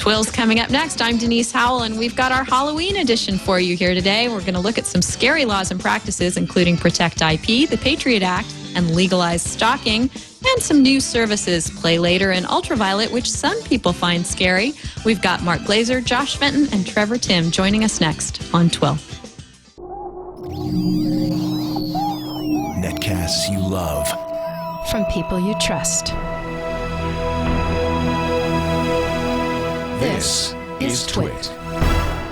TWiL's coming up next. I'm Denise Howell, and we've got our Halloween edition for you here today. We're going to look at some scary laws and practices, including Protect IP, the Patriot Act, and Legalized stalking, and some new services, Play Later and Ultraviolet, which some people find scary. We've got Mark Glaser, Josh Fenton, and Trevor Tim joining us next on TWiL. Netcasts you love. From people you trust. This is TWiT.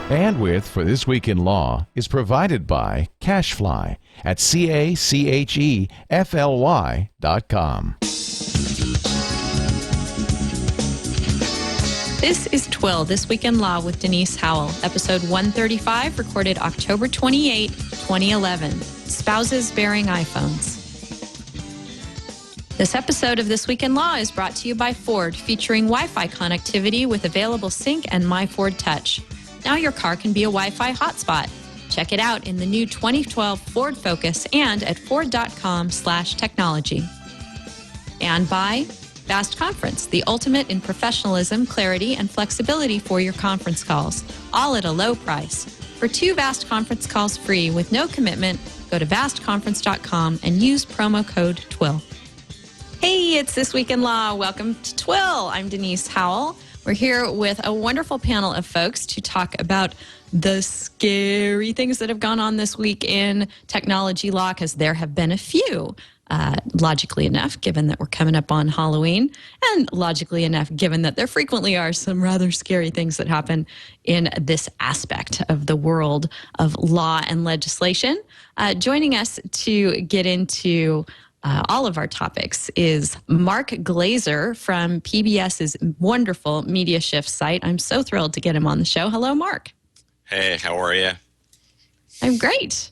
Bandwidth for This Week in Law is provided by Cachefly at CACHEFLY.com. This is TWiL, This Week in Law with Denise Howell, episode 135, recorded October 28, 2011. Spouses bearing iPhones. This episode of This Week in Law is brought to you by Ford, featuring Wi-Fi connectivity with available sync and My Ford Touch. Now your car can be a Wi-Fi hotspot. Check it out in the new 2012 Ford Focus and at ford.com/technology. And by Vast Conference, the ultimate in professionalism, clarity, and flexibility for your conference calls, all at a low price. For 2 Vast Conference calls free with no commitment, go to vastconference.com and use promo code TWiL. Hey, it's This Week in Law. Welcome to TWiL. I'm Denise Howell. We're here with a wonderful panel of folks to talk about the scary things that have gone on this week in technology law, because there have been a few, logically enough, given that we're coming up on Halloween, and logically enough, given that there frequently are some rather scary things that happen in this aspect of the world of law and legislation. Joining us to get into all of our topics is Mark Glaser from PBS's wonderful Media Shift site. I'm so thrilled to get him on the show. Hello, Mark. Hey, how are you? I'm great.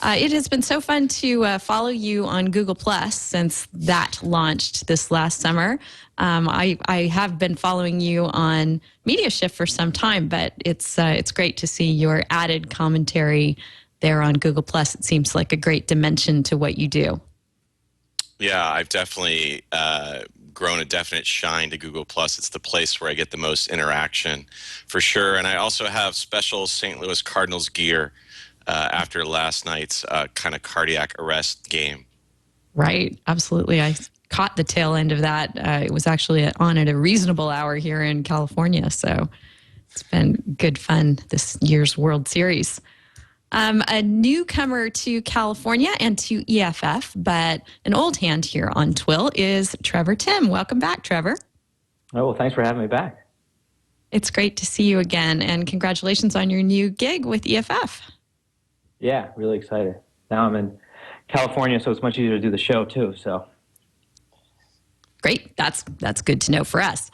It has been so fun to follow you on Google Plus since that launched this last summer. I have been following you on Media Shift for some time, but it's great to see your added commentary there on Google Plus. It seems like a great dimension to what you do. Yeah, I've definitely grown a definite shine to Google+. It's the place where I get the most interaction, for sure. And I also have special St. Louis Cardinals gear after last night's kind of cardiac arrest game. Right, absolutely. I caught the tail end of that. It was actually on at a reasonable hour here in California, so it's been good fun this year's World Series. A newcomer to California and to EFF, but an old hand here on TWiL is Trevor Tim. Welcome back, Trevor. Oh, well, thanks for having me back. It's great to see you again, and congratulations on your new gig with EFF. Yeah, really excited. Now I'm in California, so it's much easier to do the show, too. So great. That's good to know for us.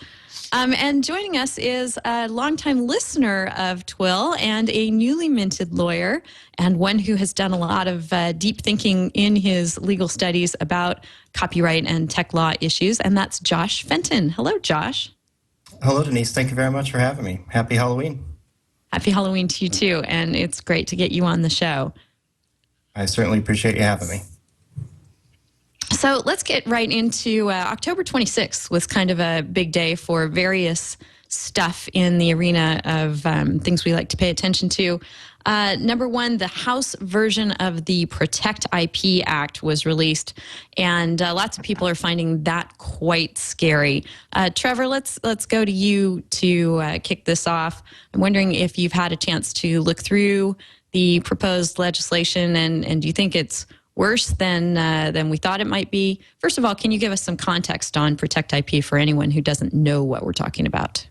And joining us is a longtime listener of TWiL and a newly minted lawyer, and one who has done a lot of deep thinking in his legal studies about copyright and tech law issues, and that's Josh Fenton. Hello, Josh. Hello, Denise. Thank you very much for having me. Happy Halloween. Happy Halloween to you, too, and it's great to get you on the show. I certainly appreciate you having me. So let's get right into October 26th was kind of a big day for various stuff in the arena of things we like to pay attention to. Number one, the House version of the Protect IP Act was released, and lots of people are finding that quite scary. Trevor, let's go to you to kick this off. I'm wondering if you've had a chance to look through the proposed legislation, and do you think it's worse than we thought it might be? First of all, can you give us some context on Protect IP for anyone who doesn't know what we're talking about?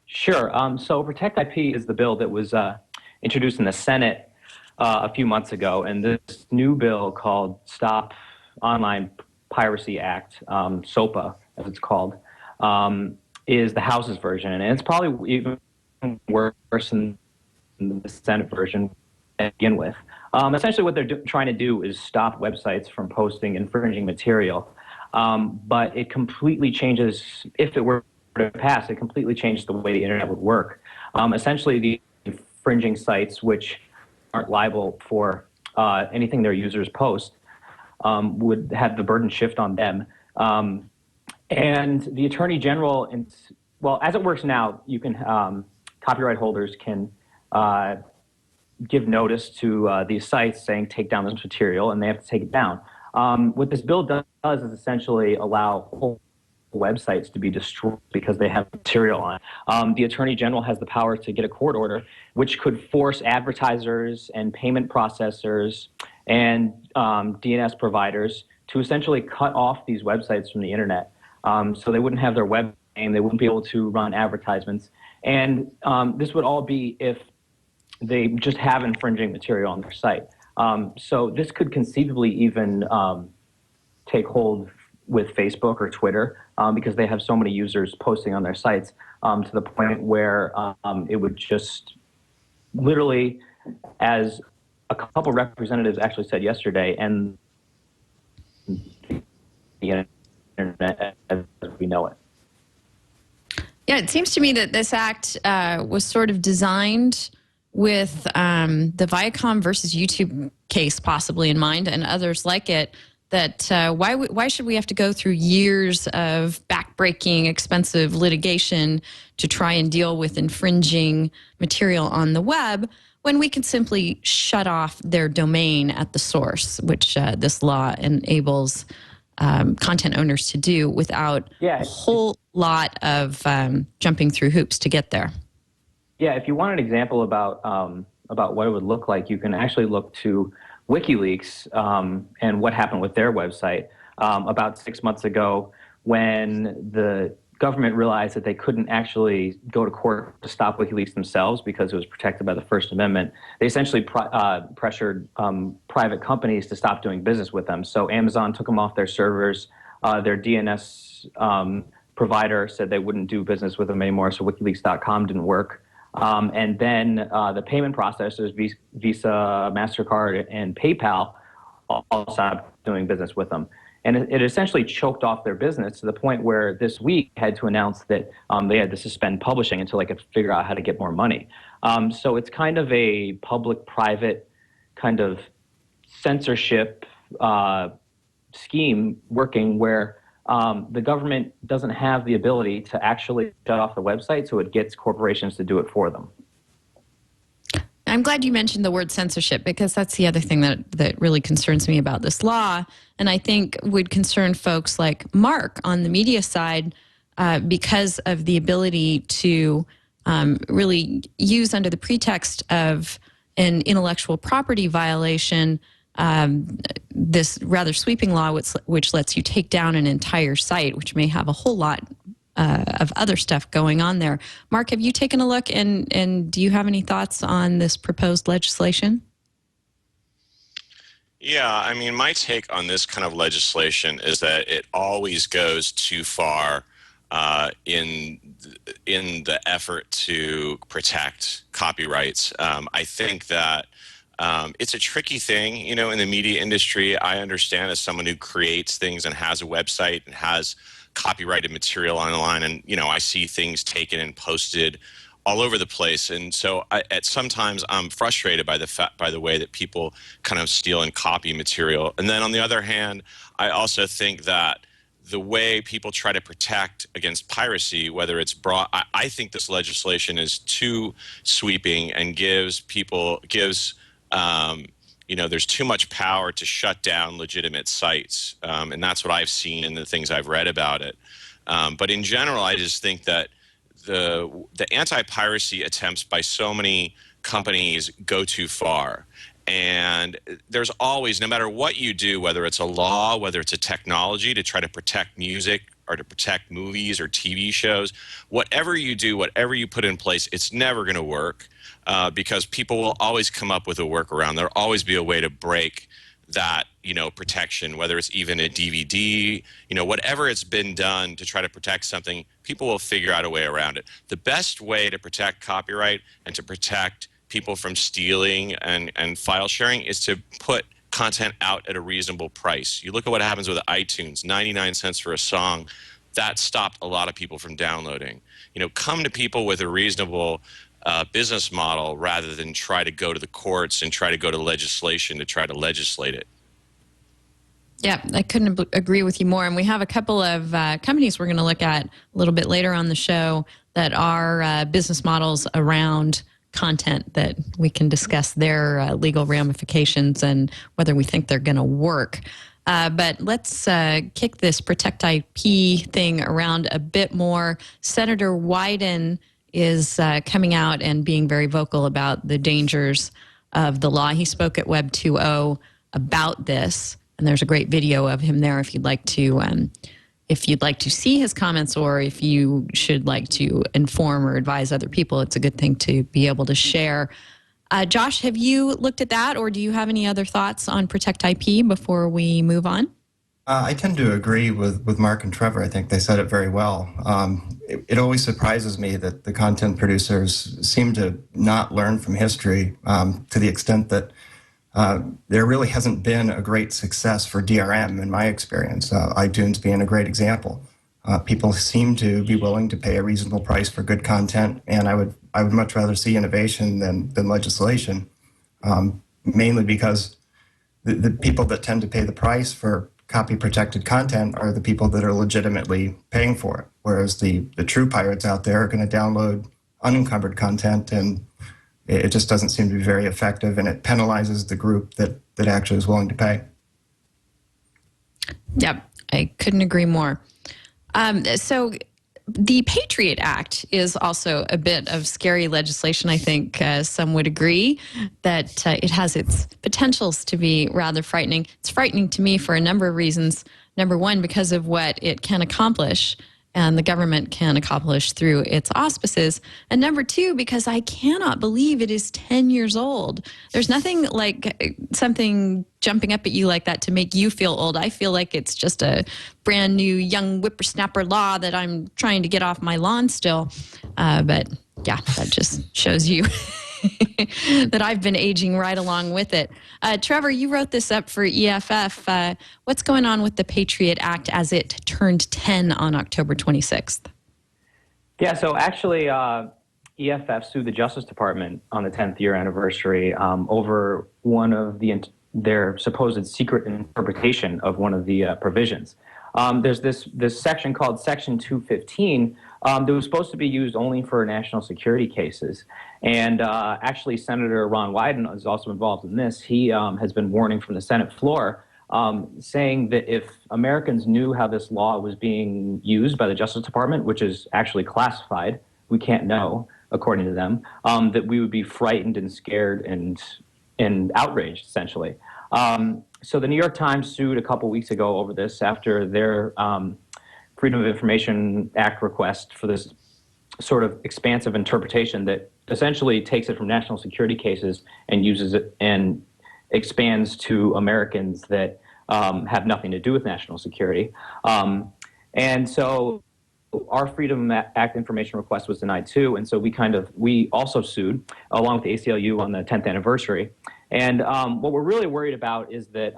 Sure. So Protect IP is the bill that was introduced in the Senate a few months ago, and this new bill called Stop Online Piracy Act, SOPA, as it's called, is the House's version, and it's probably even worse than the Senate version to begin with. Essentially what they're trying to do is stop websites from posting infringing material, but it completely changes, if it were to pass, it completely changes the way the internet would work. Essentially, the infringing sites, which aren't liable for anything their users post, would have the burden shift on them. And the Attorney General well, as it works now, you can copyright holders can give notice to these sites saying take down this material, and they have to take it down. What this bill does is essentially allow whole websites to be destroyed because they have material on it. The Attorney General has the power to get a court order, which could force advertisers and payment processors and DNS providers to essentially cut off these websites from the internet. So they wouldn't have their web name, they wouldn't be able to run advertisements. And this would all be if they just have infringing material on their site. So this could conceivably even take hold with Facebook or Twitter because they have so many users posting on their sites to the point where it would just literally, as a couple representatives actually said yesterday, and the internet as we know it. Yeah, it seems to me that this act was sort of designed with the Viacom versus YouTube case possibly in mind, and others like it, that why should we have to go through years of backbreaking, expensive litigation to try and deal with infringing material on the web when we can simply shut off their domain at the source, which this law enables content owners to do without a whole lot of jumping through hoops to get there. Yeah, if you want an example about what it would look like, you can actually look to WikiLeaks and what happened with their website about 6 months ago when the government realized that they couldn't actually go to court to stop WikiLeaks themselves because it was protected by the First Amendment. They essentially pressured private companies to stop doing business with them. So Amazon took them off their servers. Their DNS provider said they wouldn't do business with them anymore, so WikiLeaks.com didn't work. And then the payment processors, Visa, MasterCard, and PayPal, all stopped doing business with them. And it essentially choked off their business to the point where this week had to announce that they had to suspend publishing until they could figure out how to get more money. So it's kind of a public-private kind of censorship scheme working where the government doesn't have the ability to actually shut off the website, so it gets corporations to do it for them. I'm glad you mentioned the word censorship because that's the other thing that really concerns me about this law, and I think would concern folks like Mark on the media side because of the ability to really use under the pretext of an intellectual property violation this rather sweeping law which lets you take down an entire site, which may have a whole lot of other stuff going on there. Mark, have you taken a look and do you have any thoughts on this proposed legislation? Yeah, I mean, my take on this kind of legislation is that it always goes too far in the effort to protect copyrights. I think that it's a tricky thing, you know, in the media industry. I understand as someone who creates things and has a website and has copyrighted material online, and you know, I see things taken and posted all over the place, and so sometimes I'm frustrated by the way that people kind of steal and copy material. And then on the other hand, I also think that the way people try to protect against piracy, whether it's I think this legislation is too sweeping and gives you know, there's too much power to shut down legitimate sites, and that's what I've seen in the things I've read about it. But in general, I just think that the anti-piracy attempts by so many companies go too far. And there's always, no matter what you do, whether it's a law, whether it's a technology to try to protect music or to protect movies or TV shows, whatever you do, whatever you put in place, it's never going to work because people will always come up with a workaround. There'll always be a way to break that, you know, protection, whether it's even a DVD, you know, whatever it's been done to try to protect something, people will figure out a way around it. The best way to protect copyright and to protect people from stealing and file sharing is to put content out at a reasonable price. You look at what happens with iTunes, 99 cents for a song. That stopped a lot of people from downloading. You know, come to people with a reasonable business model rather than try to go to the courts and try to go to legislation to try to legislate it. Yeah, I couldn't agree with you more. And we have a couple of companies we're going to look at a little bit later on the show that are business models around content that we can discuss their legal ramifications and whether we think they're going to work. But let's kick this Protect IP thing around a bit more. Senator Wyden is coming out and being very vocal about the dangers of the law. He spoke at Web 2.0 about this, and there's a great video of him there if you'd like to see his comments, or if you should like to inform or advise other people. It's a good thing to be able to share. Josh, have you looked at that, or do you have any other thoughts on Protect IP before we move on? I tend to agree with Mark and Trevor. I think they said it very well. It always surprises me that the content producers seem to not learn from history to the extent that there really hasn't been a great success for DRM in my experience, iTunes being a great example. People seem to be willing to pay a reasonable price for good content, and I would much rather see innovation than legislation, mainly because the people that tend to pay the price for copy-protected content are the people that are legitimately paying for it, whereas the true pirates out there are going to download unencumbered content, and it just doesn't seem to be very effective, and it penalizes the group that actually is willing to pay. Yep, I couldn't agree more. So the Patriot Act is also a bit of scary legislation. I think some would agree that it has its potentials to be rather frightening. It's frightening to me for a number of reasons. Number one, because of what it can accomplish and the government can accomplish through its auspices. And number two, because I cannot believe it is 10 years old. There's nothing like something jumping up at you like that to make you feel old. I feel like it's just a brand new young whippersnapper law that I'm trying to get off my lawn still. But yeah, that just shows you that I've been aging right along with it. Trevor, you wrote this up for EFF. What's going on with the Patriot Act as it turned 10 on October 26th? Yeah, so actually, EFF sued the Justice Department on the 10th year anniversary over one of their supposed secret interpretation of one of the provisions. There's this section called Section 215 that was supposed to be used only for national security cases. And actually, Senator Ron Wyden is also involved in this. He has been warning from the Senate floor, saying that if Americans knew how this law was being used by the Justice Department, which is actually classified, we can't know, according to them, that we would be frightened and scared and outraged, essentially. So the New York Times sued a couple weeks ago over this after their Freedom of Information Act request for this sort of expansive interpretation that essentially takes it from national security cases and uses it and expands to Americans that have nothing to do with national security. And so our Freedom Act information request was denied too, and so we also sued along with the ACLU on the 10th anniversary. And what we're really worried about is that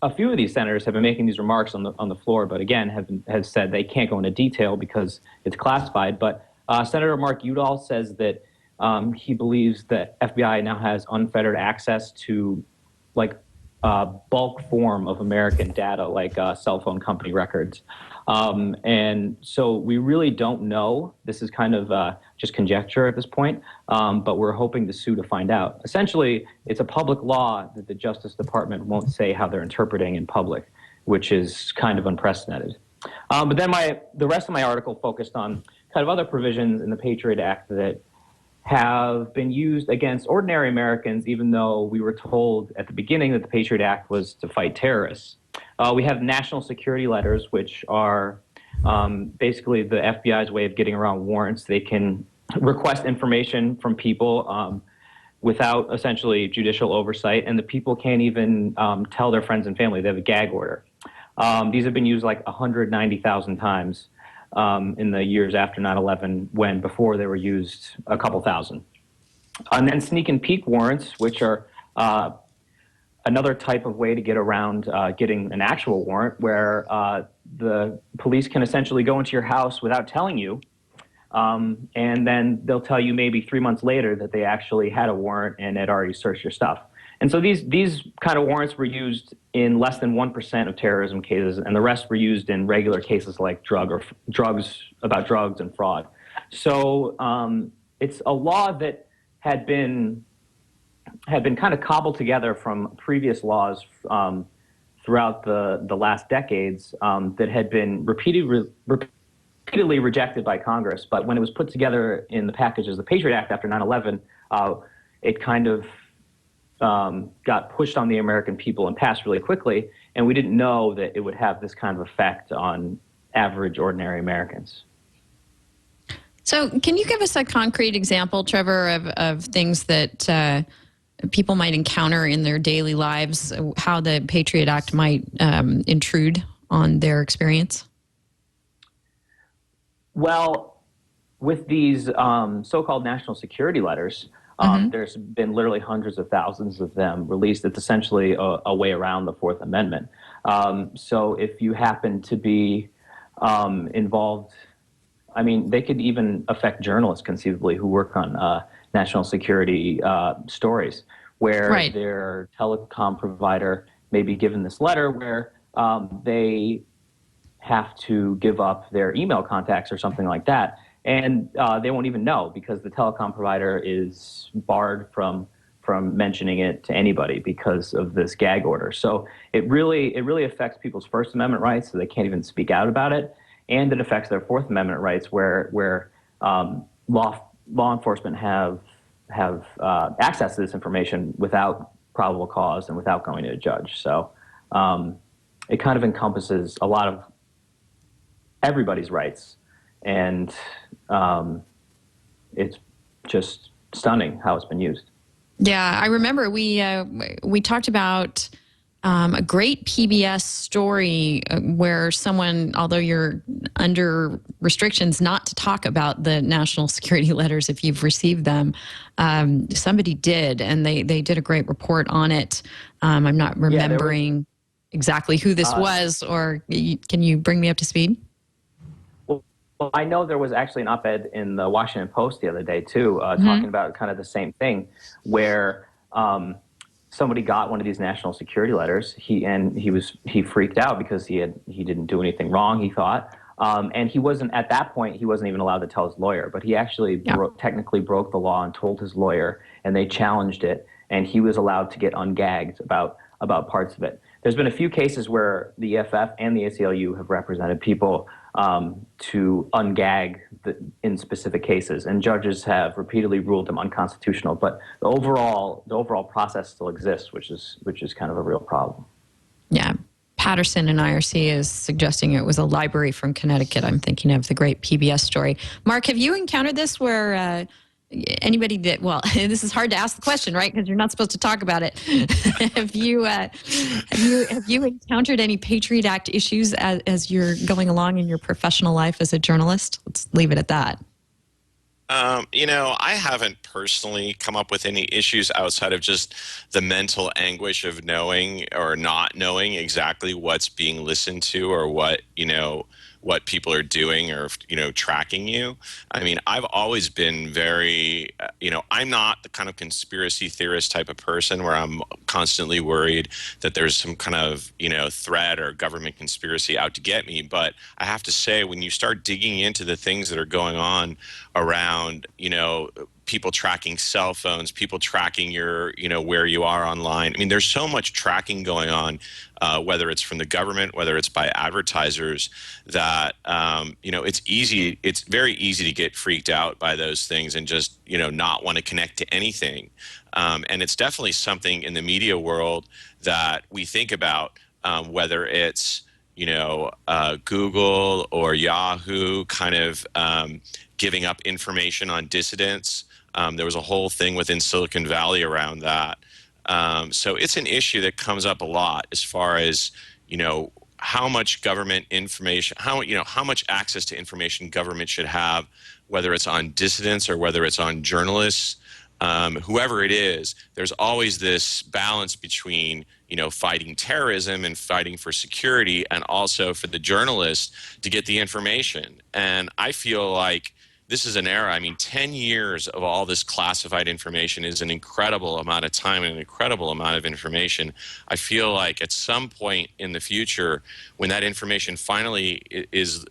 a few of these senators have been making these remarks on the floor, but again have said they can't go into detail because it's classified. But Senator Mark Udall says that he believes that FBI now has unfettered access to like bulk form of American data, like cell phone company records. And so we really don't know. This is kind of just conjecture at this point, but we're hoping to sue to find out. Essentially, it's a public law that the Justice Department won't say how they're interpreting in public, which is kind of unprecedented. But then the rest of my article focused on kind of other provisions in the Patriot Act that have been used against ordinary Americans, even though we were told at the beginning that the Patriot Act was to fight terrorists. We have national security letters, which are basically the FBI's way of getting around warrants. They can request information from people without essentially judicial oversight, and the people can't even tell their friends and family. They have a gag order. These have been used like 190,000 times in the years after 9/11, when before they were used a couple thousand. And then sneak and peek warrants, which are another type of way to get around getting an actual warrant, where the police can essentially go into your house without telling you, and then they'll tell you maybe 3 months later that they actually had a warrant and had already searched your stuff. And so these kind of warrants were used in less than 1% of terrorism cases, and the rest were used in regular cases like drugs and fraud. So it's a law that had been kind of cobbled together from previous laws throughout the last decades that had been repeatedly rejected by Congress. But when it was put together in the package as the Patriot Act after 9/11, it kind of got pushed on the American people and passed really quickly, and we didn't know that it would have this kind of effect on average, ordinary Americans. So can you give us a concrete example, Trevor, of things that people might encounter in their daily lives, how the Patriot Act might intrude on their experience? Well, with these so-called national security letters, there's been literally hundreds of thousands of them released. It's essentially a way around the Fourth Amendment. So if you happen to be involved, I mean, they could even affect journalists conceivably who work on national security stories, where their telecom provider may be given this letter where they have to give up their email contacts or something like that. And they won't even know because the telecom provider is barred from mentioning it to anybody because of this gag order. So it really affects people's First Amendment rights, so they can't even speak out about it, and it affects their Fourth Amendment rights, where law enforcement have access to this information without probable cause and without going to a judge. So it kind of encompasses a lot of everybody's rights. And it's just stunning how it's been used. Yeah, I remember we talked about a great PBS story where someone, although you're under restrictions not to talk about the national security letters if you've received them, somebody did, and they did a great report on it. I'm not remembering exactly who this was, or can you bring me up to speed? Well, I know there was actually an op-ed in the Washington Post the other day, too, talking about kind of the same thing, where somebody got one of these national security letters. He freaked out because he didn't do anything wrong, he thought. And he wasn't, at that point, he wasn't even allowed to tell his lawyer. But he actually technically broke the law and told his lawyer, and they challenged it, and he was allowed to get ungagged about parts of it. There's been a few cases where the EFF and the ACLU have represented people to ungag in specific cases, and judges have repeatedly ruled them unconstitutional. But the overall process still exists, which is kind of a real problem. Yeah. Patterson in IRC is suggesting it was a library from Connecticut. I'm thinking of the great PBS story. Mark, have you encountered this where anybody that, well, this is hard to ask the question, right? Because you're not supposed to talk about it. have you encountered any Patriot Act issues as you're going along in your professional life as a journalist? Let's leave it at that. I haven't personally come up with any issues outside of just the mental anguish of knowing or not knowing exactly what's being listened to or what people are doing or, tracking you. I mean, I've always been very, I'm not the kind of conspiracy theorist type of person where I'm constantly worried that there's some kind of, threat or government conspiracy out to get me. But I have to say, when you start digging into the things that are going on around, people tracking cell phones, people tracking your, where you are online. I mean, there's so much tracking going on, whether it's from the government, whether it's by advertisers, that, it's very easy to get freaked out by those things and just, not want to connect to anything. And it's definitely something in the media world that we think about, whether it's, Google or Yahoo kind of giving up information on dissidents. There was a whole thing within Silicon Valley around that. So it's an issue that comes up a lot as far as, how much government information, how much access to information government should have, whether it's on dissidents or whether it's on journalists. Whoever it is, there's always this balance between, fighting terrorism and fighting for security, and also for the journalists to get the information. And I feel like this is an era. I mean, 10 years of all this classified information is an incredible amount of time and an incredible amount of information. I feel like at some point in the future, when that information finally is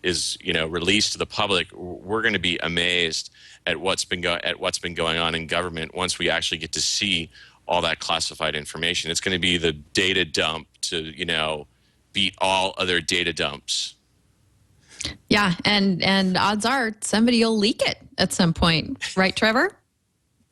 released to the public, we're going to be amazed at what's been going on in government once we actually get to see all that classified information. It's going to be the data dump to, beat all other data dumps. Yeah, and odds are somebody will leak it at some point, right, Trevor?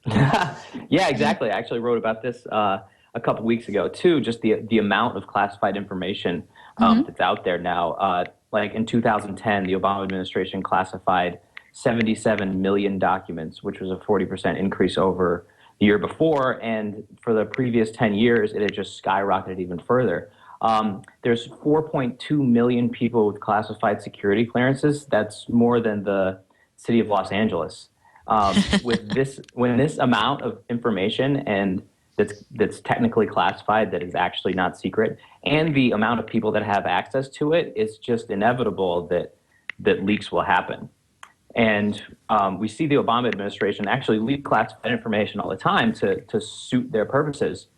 Yeah, exactly. I actually wrote about this a couple weeks ago too. Just the amount of classified information that's out there now. Like in 2010, the Obama administration classified 77 million documents, which was a 40% increase over the year before. And for the previous 10 years, it had just skyrocketed even further. There's 4.2 million people with classified security clearances. That's more than the city of Los Angeles. When this amount of information and that's technically classified, that is actually not secret, and the amount of people that have access to it, it's just inevitable that leaks will happen. And we see the Obama administration actually leak classified information all the time to suit their purposes.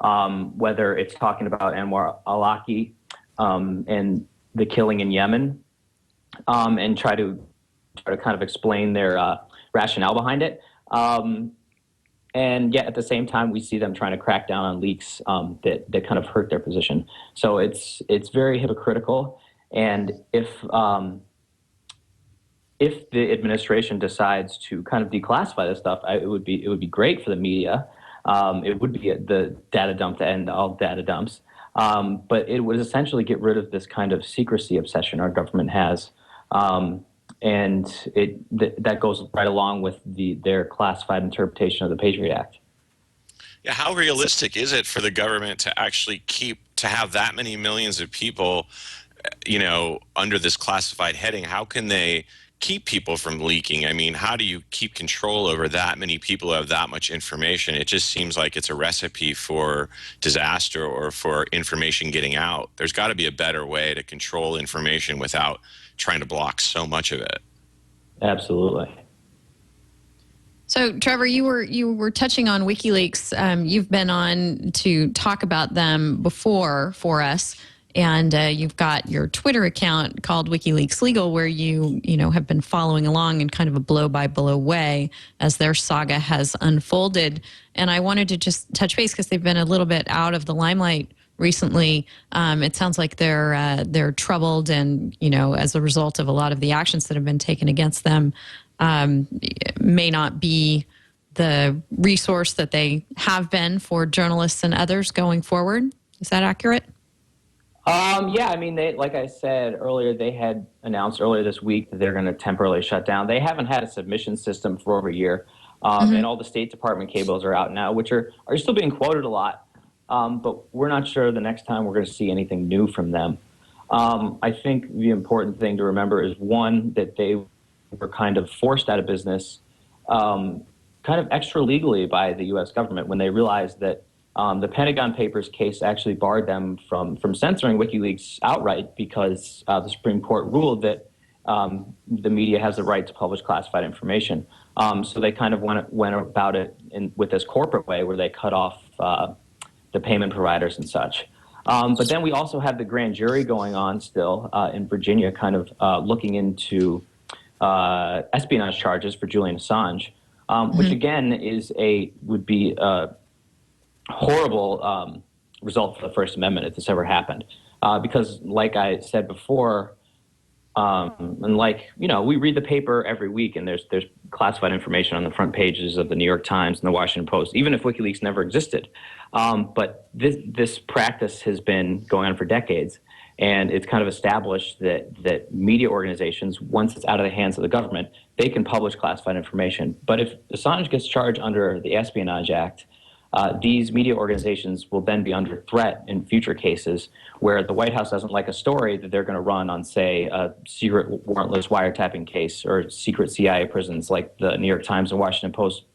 Whether it's talking about Anwar al-Awlaki and the killing in Yemen, and try to kind of explain their rationale behind it. And yet at the same time, we see them trying to crack down on leaks that kind of hurt their position. So it's very hypocritical. And if the administration decides to kind of declassify this stuff, it would be great for the media. It would be the data dump to end all data dumps. But it would essentially get rid of this kind of secrecy obsession our government has. And that goes right along with their classified interpretation of the Patriot Act. Yeah, how realistic is it for the government to actually have that many millions of people, under this classified heading? How can they keep people from leaking? I mean, how do you keep control over that many people who have that much information? It just seems like it's a recipe for disaster or for information getting out. There's got to be a better way to control information without trying to block so much of it. Absolutely. So, Trevor, you were touching on WikiLeaks. You've been on to talk about them before for us. And you've got your Twitter account called WikiLeaks Legal, where you have been following along in kind of a blow-by-blow way as their saga has unfolded. And I wanted to just touch base because they've been a little bit out of the limelight recently. It sounds like they're troubled, and as a result of a lot of the actions that have been taken against them, may not be the resource that they have been for journalists and others going forward. Is that accurate? Yeah, I mean, like I said earlier, they had announced earlier this week that they're going to temporarily shut down. They haven't had a submission system for over a year, and all the State Department cables are out now, which are still being quoted a lot, but we're not sure the next time we're going to see anything new from them. I think the important thing to remember is, one, that they were kind of forced out of business kind of extra legally by the U.S. government when they realized that the Pentagon Papers case actually barred them from censoring WikiLeaks outright because the Supreme Court ruled that the media has the right to publish classified information. So they kind of went about it with this corporate way where they cut off the payment providers and such. But then we also have the grand jury going on still in Virginia, kind of looking into espionage charges for Julian Assange, which again would be horrible result for the First Amendment if this ever happened. Because like I said before, and we read the paper every week, and there's classified information on the front pages of the New York Times and the Washington Post, even if WikiLeaks never existed. But this practice has been going on for decades, and it's kind of established that media organizations, once it's out of the hands of the government, they can publish classified information. But if Assange gets charged under the Espionage Act, these media organizations will then be under threat in future cases where the White House doesn't like a story that they're going to run on, say, a secret warrantless wiretapping case or secret CIA prisons like the New York Times and Washington Post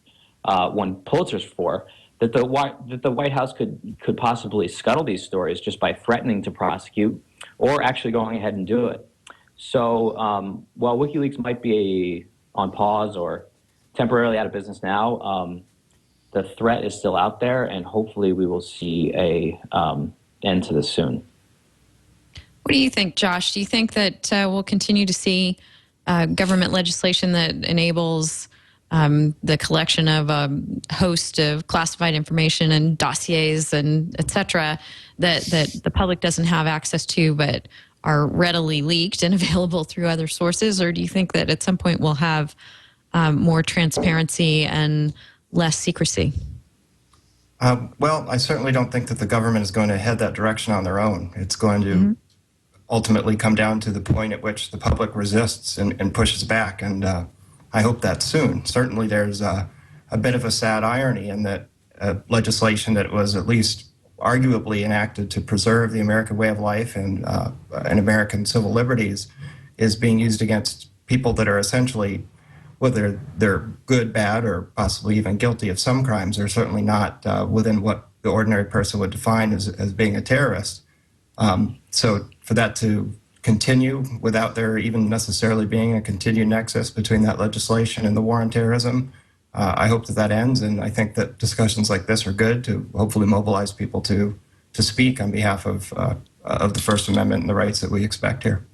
won Pulitzers for, that the White House could possibly scuttle these stories just by threatening to prosecute or actually going ahead and do it. So while WikiLeaks might be on pause or temporarily out of business now. The threat is still out there, and hopefully we will see a end to this soon. What do you think, Josh? Do you think that we'll continue to see government legislation that enables the collection of a host of classified information and dossiers and et cetera that the public doesn't have access to but are readily leaked and available through other sources? Or do you think that at some point we'll have more transparency and less secrecy? Well, I certainly don't think that the government is going to head that direction on their own. It's going to ultimately come down to the point at which the public resists and pushes back. And I hope that soon. Certainly there's a bit of a sad irony in that legislation that was at least arguably enacted to preserve the American way of life and American civil liberties is being used against people that are essentially, whether they're good, bad, or possibly even guilty of some crimes, are certainly not within what the ordinary person would define as being a terrorist. So for that to continue without there even necessarily being a continued nexus between that legislation and the war on terrorism, I hope that ends, and I think that discussions like this are good to hopefully mobilize people to speak on behalf of the First Amendment and the rights that we expect here.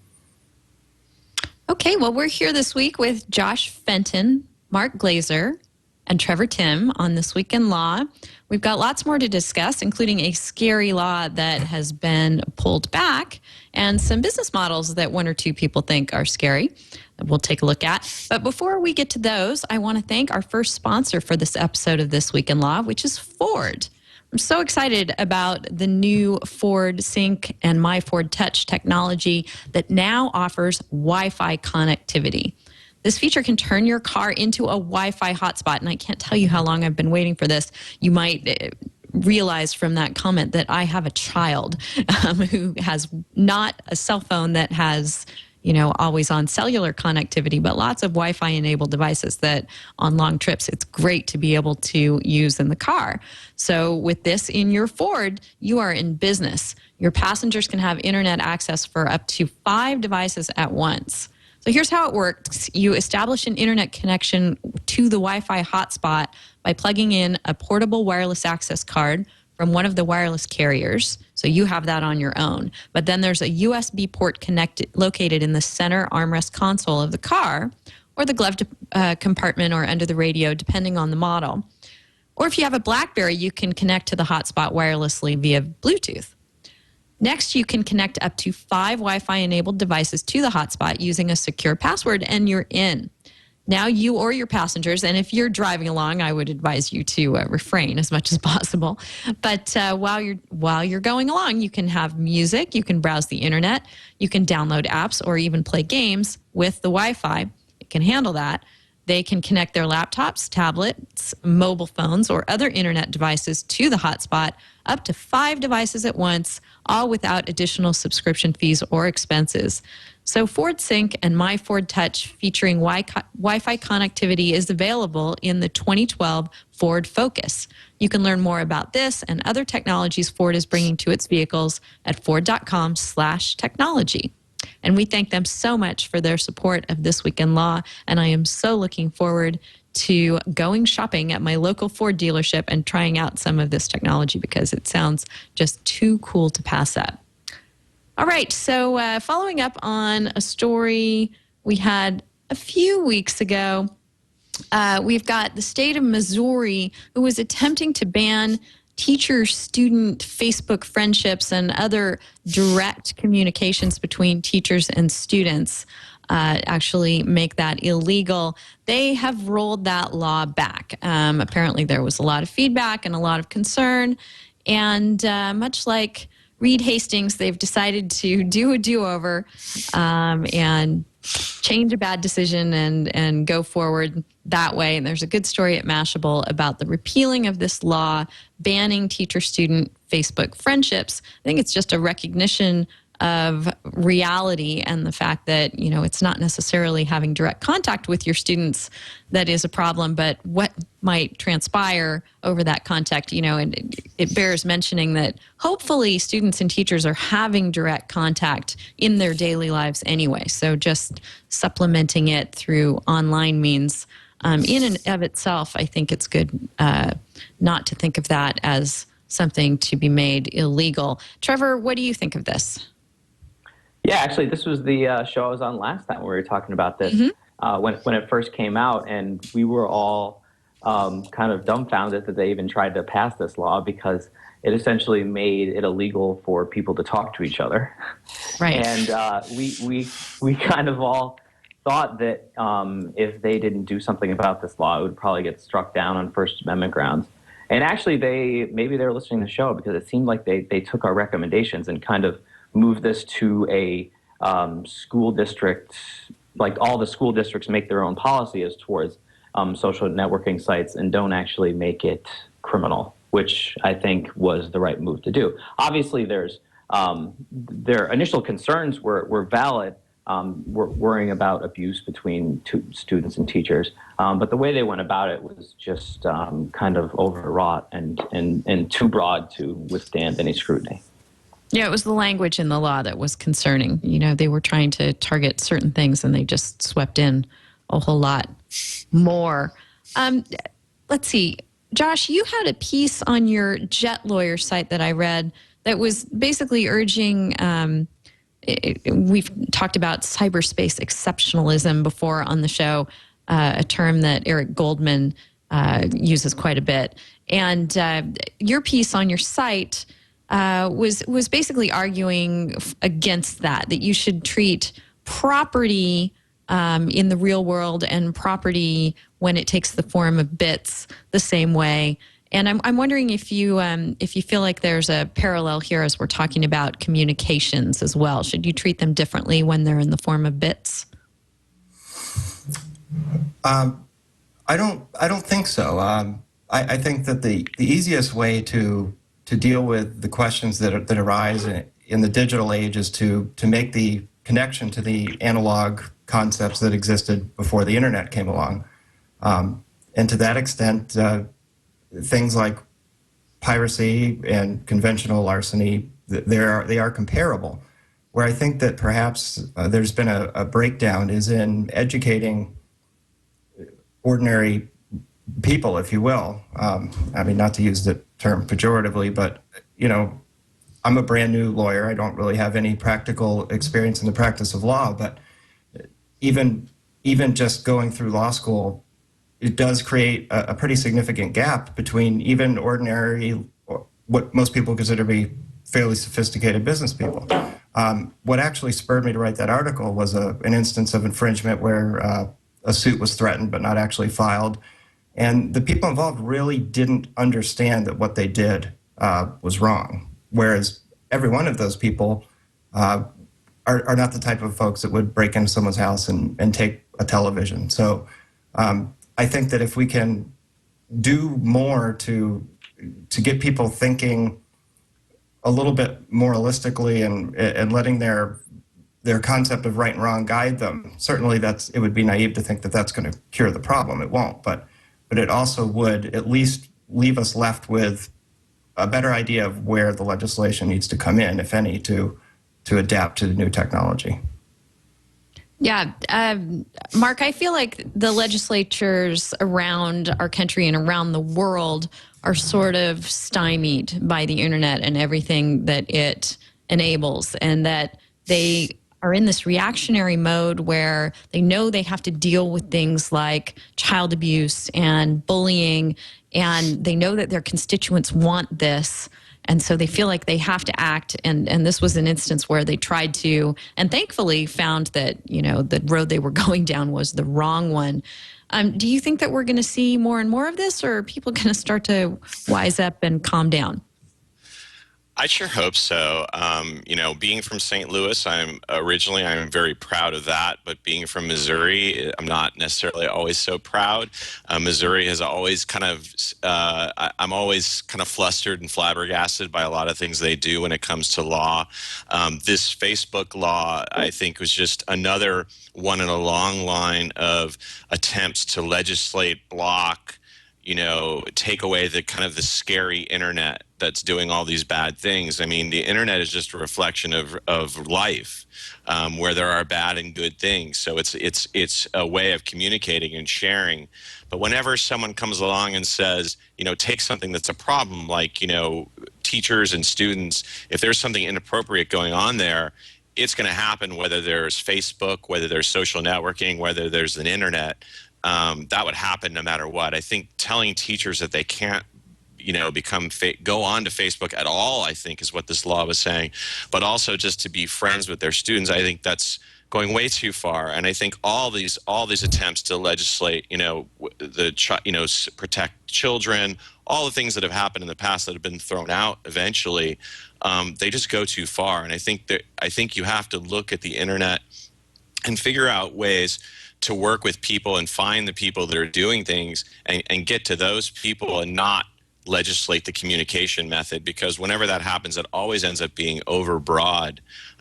Okay, well, we're here this week with Josh Fenton, Mark Glaser, and Trevor Timm on This Week in Law. We've got lots more to discuss, including a scary law that has been pulled back and some business models that one or two people think are scary that we'll take a look at. But before we get to those, I want to thank our first sponsor for this episode of This Week in Law, which is Ford. I'm so excited about the new Ford Sync and My Ford Touch technology that now offers Wi-Fi connectivity. This feature can turn your car into a Wi-Fi hotspot, and I can't tell you how long I've been waiting for this. You might realize from that comment that I have a child who has not a cell phone that has, always on cellular connectivity, but lots of Wi-Fi enabled devices that on long trips, it's great to be able to use in the car. So with this in your Ford, you are in business. Your passengers can have internet access for up to 5 devices at once. So here's how it works. You establish an internet connection to the Wi-Fi hotspot by plugging in a portable wireless access card from one of the wireless carriers. So you have that on your own. But then there's a USB port located in the center armrest console of the car, or the glove compartment, or under the radio, depending on the model. Or if you have a BlackBerry, you can connect to the hotspot wirelessly via Bluetooth. Next, you can connect up to 5 Wi-Fi enabled devices to the hotspot using a secure password, and you're in. Now you or your passengers, and if you're driving along, I would advise you to refrain as much as possible. But while you're going along, you can have music, you can browse the internet, you can download apps, or even play games with the Wi-Fi. It can handle that. They can connect their laptops, tablets, mobile phones, or other internet devices to the hotspot, up to 5 devices at once, all without additional subscription fees or expenses. So Ford Sync and My Ford Touch featuring Wi-Fi connectivity is available in the 2012 Ford Focus. You can learn more about this and other technologies Ford is bringing to its vehicles at ford.com/technology. And we thank them so much for their support of This Week in Law. And I am so looking forward to going shopping at my local Ford dealership and trying out some of this technology because it sounds just too cool to pass up. All right, so following up on a story we had a few weeks ago, we've got the state of Missouri who was attempting to ban teacher-student Facebook friendships and other direct communications between teachers and students, actually make that illegal. They have rolled that law back. Apparently there was a lot of feedback and a lot of concern, and much like Reed Hastings, they've decided to do a do-over and change a bad decision and go forward that way. And there's a good story at Mashable about the repealing of this law banning teacher-student Facebook friendships. I think it's just a recognition of reality and the fact that, you know, it's not necessarily having direct contact with your students that is a problem, but what might transpire over that contact, you know, and it bears mentioning that hopefully students and teachers are having direct contact in their daily lives anyway. So just supplementing it through online means in and of itself, I think it's good not to think of that as something to be made illegal. Trevor, what do you think of this? Yeah, actually, this was the show I was on last time where we were talking about this when it first came out, and we were all kind of dumbfounded that they even tried to pass this law because it essentially made it illegal for people to talk to each other. Right. And we kind of all thought that if they didn't do something about this law, it would probably get struck down on First Amendment grounds. And actually, maybe they were listening to the show because it seemed like they took our recommendations and kind of moved this to a school district, like all the school districts make their own policies towards social networking sites and don't actually make it criminal, which I think was the right move to do. Obviously, their initial concerns were valid. We're worrying about abuse between students and teachers, but the way they went about it was just kind of overwrought and too broad to withstand any scrutiny. Yeah, it was the language in the law that was concerning. You know, they were trying to target certain things and they just swept in a whole lot more. Let's see. Josh, you had a piece on your Jet Lawyer site that I read that was basically urging, we've talked about cyberspace exceptionalism before on the show, a term that Eric Goldman uses quite a bit. And your piece on your site was basically arguing against that you should treat property in the real world and property when it takes the form of bits the same way. And I'm wondering if you feel like there's a parallel here as we're talking about communications as well. Should you treat them differently when they're in the form of bits? I don't think so. I think that the easiest way to deal with the questions that arise in the digital age is to make the connection to the analog concepts that existed before the internet came along. And to that extent, things like piracy and conventional larceny, they are comparable. Where I think that perhaps there's been a breakdown is in educating ordinary people, if you will. I mean, not to use the term pejoratively, but, you know, I'm a brand new lawyer. I don't really have any practical experience in the practice of law, but even just going through law school, it does create a pretty significant gap between even ordinary, what most people consider to be fairly sophisticated business people. What actually spurred me to write that article was an instance of infringement where a suit was threatened but not actually filed. And the people involved really didn't understand that what they did was wrong. Whereas every one of those people are not the type of folks that would break into someone's house and take a television. So I think that if we can do more to get people thinking a little bit moralistically and letting their concept of right and wrong guide them, certainly it would be naive to think that that's going to cure the problem. It won't, but it also would at least leave us left with a better idea of where the legislation needs to come in, if any, to adapt to the new technology. Yeah. Mark, I feel like the legislatures around our country and around the world are sort of stymied by the internet and everything that it enables, and that they are in this reactionary mode where they know they have to deal with things like child abuse and bullying, and they know that their constituents want this. And so they feel like they have to act. And this was an instance where they tried to, and thankfully found that, you know, the road they were going down was the wrong one. Do you think that we're going to see more and more of this, or are people going to start to wise up and calm down? I sure hope so. Being from St. Louis, I'm very proud of that. But being from Missouri, I'm not necessarily always so proud. Missouri has always I'm always kind of flustered and flabbergasted by a lot of things they do when it comes to law. This Facebook law, I think, was just another one in a long line of attempts to legislate, block, take away the kind of the scary internet that's doing all these bad things. I mean, the internet is just a reflection of life, where there are bad and good things. So it's a way of communicating and sharing. But whenever someone comes along and says, take something that's a problem, like, teachers and students, if there's something inappropriate going on there, it's going to happen whether there's Facebook, whether there's social networking, whether there's an internet. That would happen no matter what. I think telling teachers that they can't, go on to Facebook at all, I think, is what this law was saying. But also just to be friends with their students, I think that's going way too far. And I think all these attempts to legislate, protect children, all the things that have happened in the past that have been thrown out eventually, they just go too far. And I think you have to look at the internet and figure out ways to work with people and find the people that are doing things and get to those people and not legislate the communication method, because whenever that happens, it always ends up being overbroad.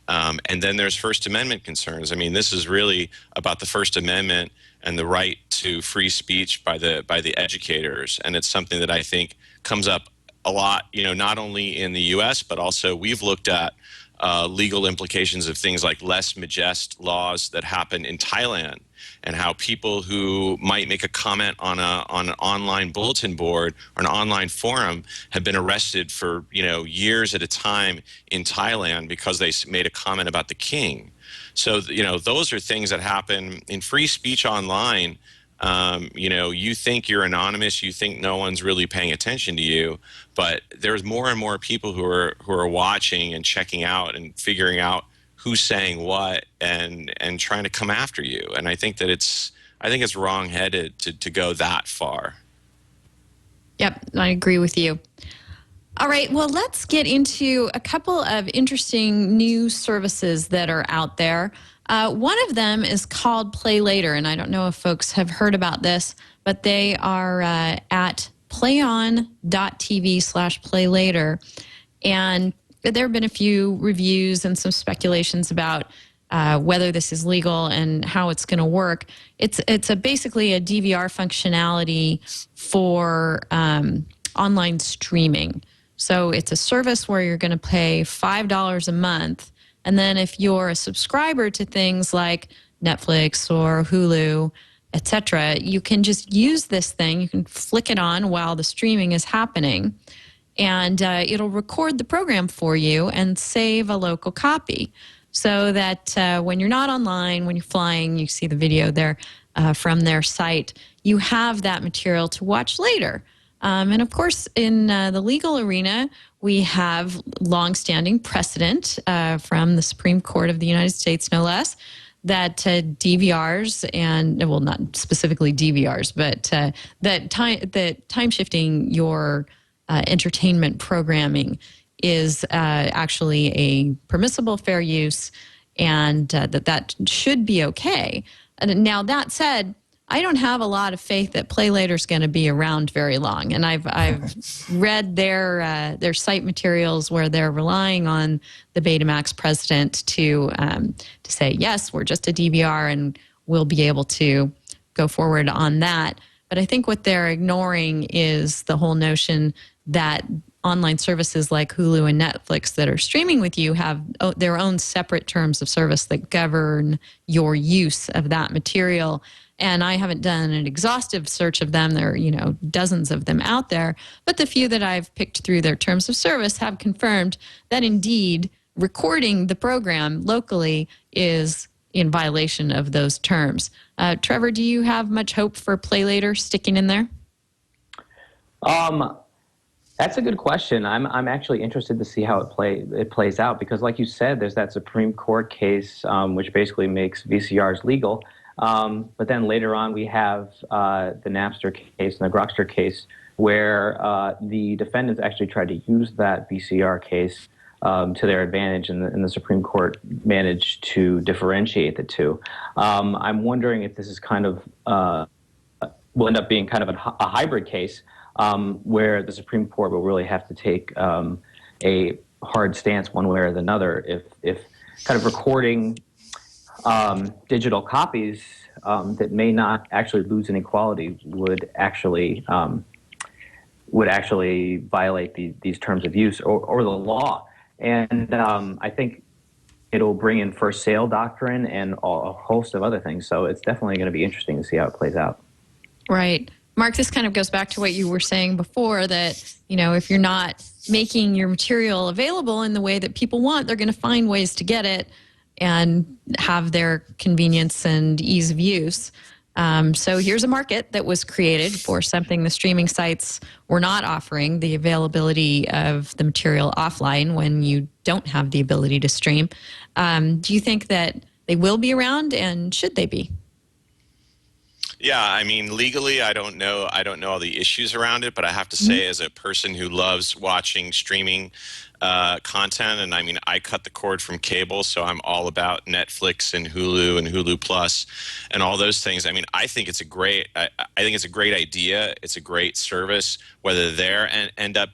And then there's First Amendment concerns. I mean, this is really about the First Amendment and the right to free speech by the educators. And it's something that I think comes up a lot, not only in the U.S., but also we've looked at legal implications of things like lèse majesté laws that happen in Thailand, and how people who might make a comment on an online bulletin board or an online forum have been arrested for years at a time in Thailand because they made a comment about the king. So those are things that happen in free speech online. You think you're anonymous, you think no one's really paying attention to you, but there's more and more people who are watching and checking out and figuring out who's saying what and trying to come after you. And I think that it's wrong-headed to go that far. Yep, I agree with you. All right, well, let's get into a couple of interesting new services that are out there. One of them is called Play Later, and I don't know if folks have heard about this, but they are at playon.tv/playlater. And there have been a few reviews and some speculations about whether this is legal and how it's going to work. It's basically a DVR functionality for online streaming. So it's a service where you're going to pay $5 a month. And then if you're a subscriber to things like Netflix or Hulu, etc., you can just use this thing. You can flick it on while the streaming is happening, and it'll record the program for you and save a local copy, so that when you're not online, when you're flying, you see the video there from their site, you have that material to watch later. And of course, in the legal arena, we have longstanding precedent from the Supreme Court of the United States, no less, that DVRs and, well, not specifically DVRs, but that time shifting your entertainment programming is actually a permissible fair use, and that should be okay. And now, that said, I don't have a lot of faith that Play Later is going to be around very long. And I've read their site materials where they're relying on the Betamax president to say, yes, we're just a DVR and we'll be able to go forward on that. But I think what they're ignoring is the whole notion that online services like Hulu and Netflix that are streaming with you have their own separate terms of service that govern your use of that material. And I haven't done an exhaustive search of them. There are, dozens of them out there. But the few that I've picked through their terms of service have confirmed that indeed recording the program locally is in violation of those terms. Trevor, do you have much hope for Play Later sticking in there? That's a good question. I'm actually interested to see how it plays out, because like you said, there's that Supreme Court case which basically makes VCRs legal. But then later on, we have the Napster case and the Grokster case, where the defendants actually tried to use that VCR case to their advantage, and the Supreme Court managed to differentiate the two. I'm wondering if this is kind of will end up being kind of a hybrid case where the Supreme Court will really have to take a hard stance one way or another if kind of recording digital copies that may not actually lose any quality would actually violate these terms of use or the law. And I think it'll bring in first sale doctrine and a host of other things. So it's definitely going to be interesting to see how it plays out. Right. Mark, this kind of goes back to what you were saying before, that, you know, if you're not making your material available in the way that people want, they're going to find ways to get it and have their convenience and ease of use. So here's a market that was created for something the streaming sites were not offering, the availability of the material offline when you don't have the ability to stream. Do you think that they will be around, and should they be? Yeah, I mean, legally, I don't know all the issues around it, but I have to say, as a person who loves watching streaming content, and I mean, I cut the cord from cable, so I'm all about Netflix and Hulu Plus and all those things. I mean, I think it's a great idea. It's a great service, whether they end up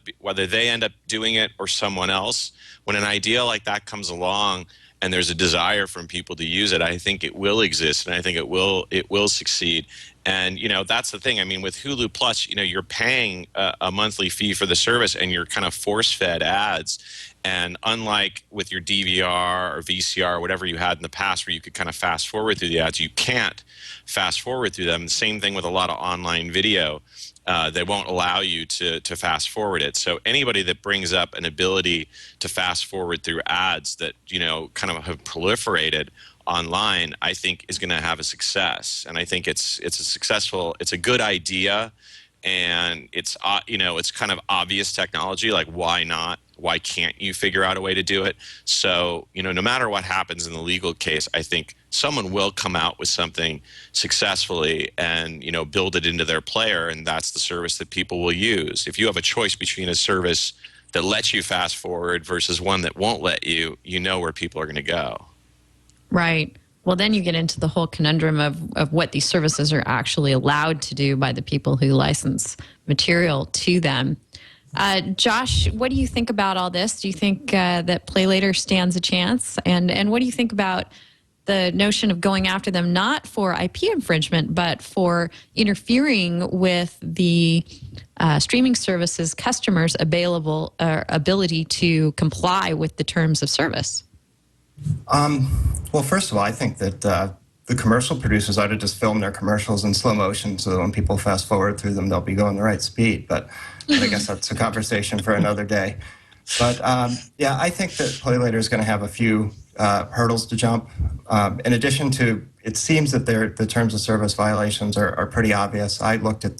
doing it or someone else. When an idea like that comes along, and there's a desire from people to use it, I think it will exist, and I think it will succeed. And, you know, that's the thing. I mean, with Hulu Plus, you know, you're paying a monthly fee for the service, and you're kind of force-fed ads. And unlike with your DVR or VCR or whatever you had in the past where you could kind of fast forward through the ads, you can't fast forward through them. The same thing with a lot of online video. They won't allow you to fast forward it. So anybody that brings up an ability to fast forward through ads that, you know, kind of have proliferated online, I think is going to have a success. And I think it's a good idea, and it's it's kind of obvious technology. Like, why not? Why can't you figure out a way to do it? So, you know, no matter what happens in the legal case, I think someone will come out with something successfully and, you know, build it into their player, and that's the service that people will use. If you have a choice between a service that lets you fast forward versus one that won't let you, you know where people are going to go. Right. Well, then you get into the whole conundrum of what these services are actually allowed to do by the people who license material to them. Josh, what do you think about all this? Do you think that Play Later stands a chance? And what do you think about the notion of going after them not for IP infringement, but for interfering with the streaming services customers' ability to comply with the terms of service? Well, first of all, I think that the commercial producers ought to just film their commercials in slow motion so that when people fast forward through them, they'll be going the right speed. But I guess that's a conversation for another day. But yeah, I think that Play Later is going to have a few hurdles to jump. In addition to, it seems that the terms of service violations are pretty obvious. I looked at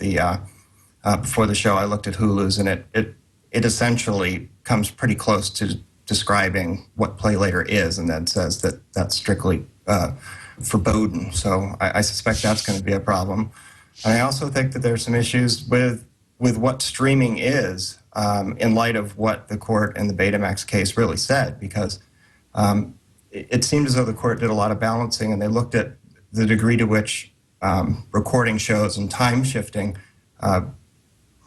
before the show, I looked at Hulu's, and it essentially comes pretty close to describing what Play Later is, and then says that that's strictly verboten. So I suspect that's going to be a problem. And I also think that there's some issues with what streaming is in light of what the court in the Betamax case really said, because it seemed as though the court did a lot of balancing, and they looked at the degree to which recording shows and time shifting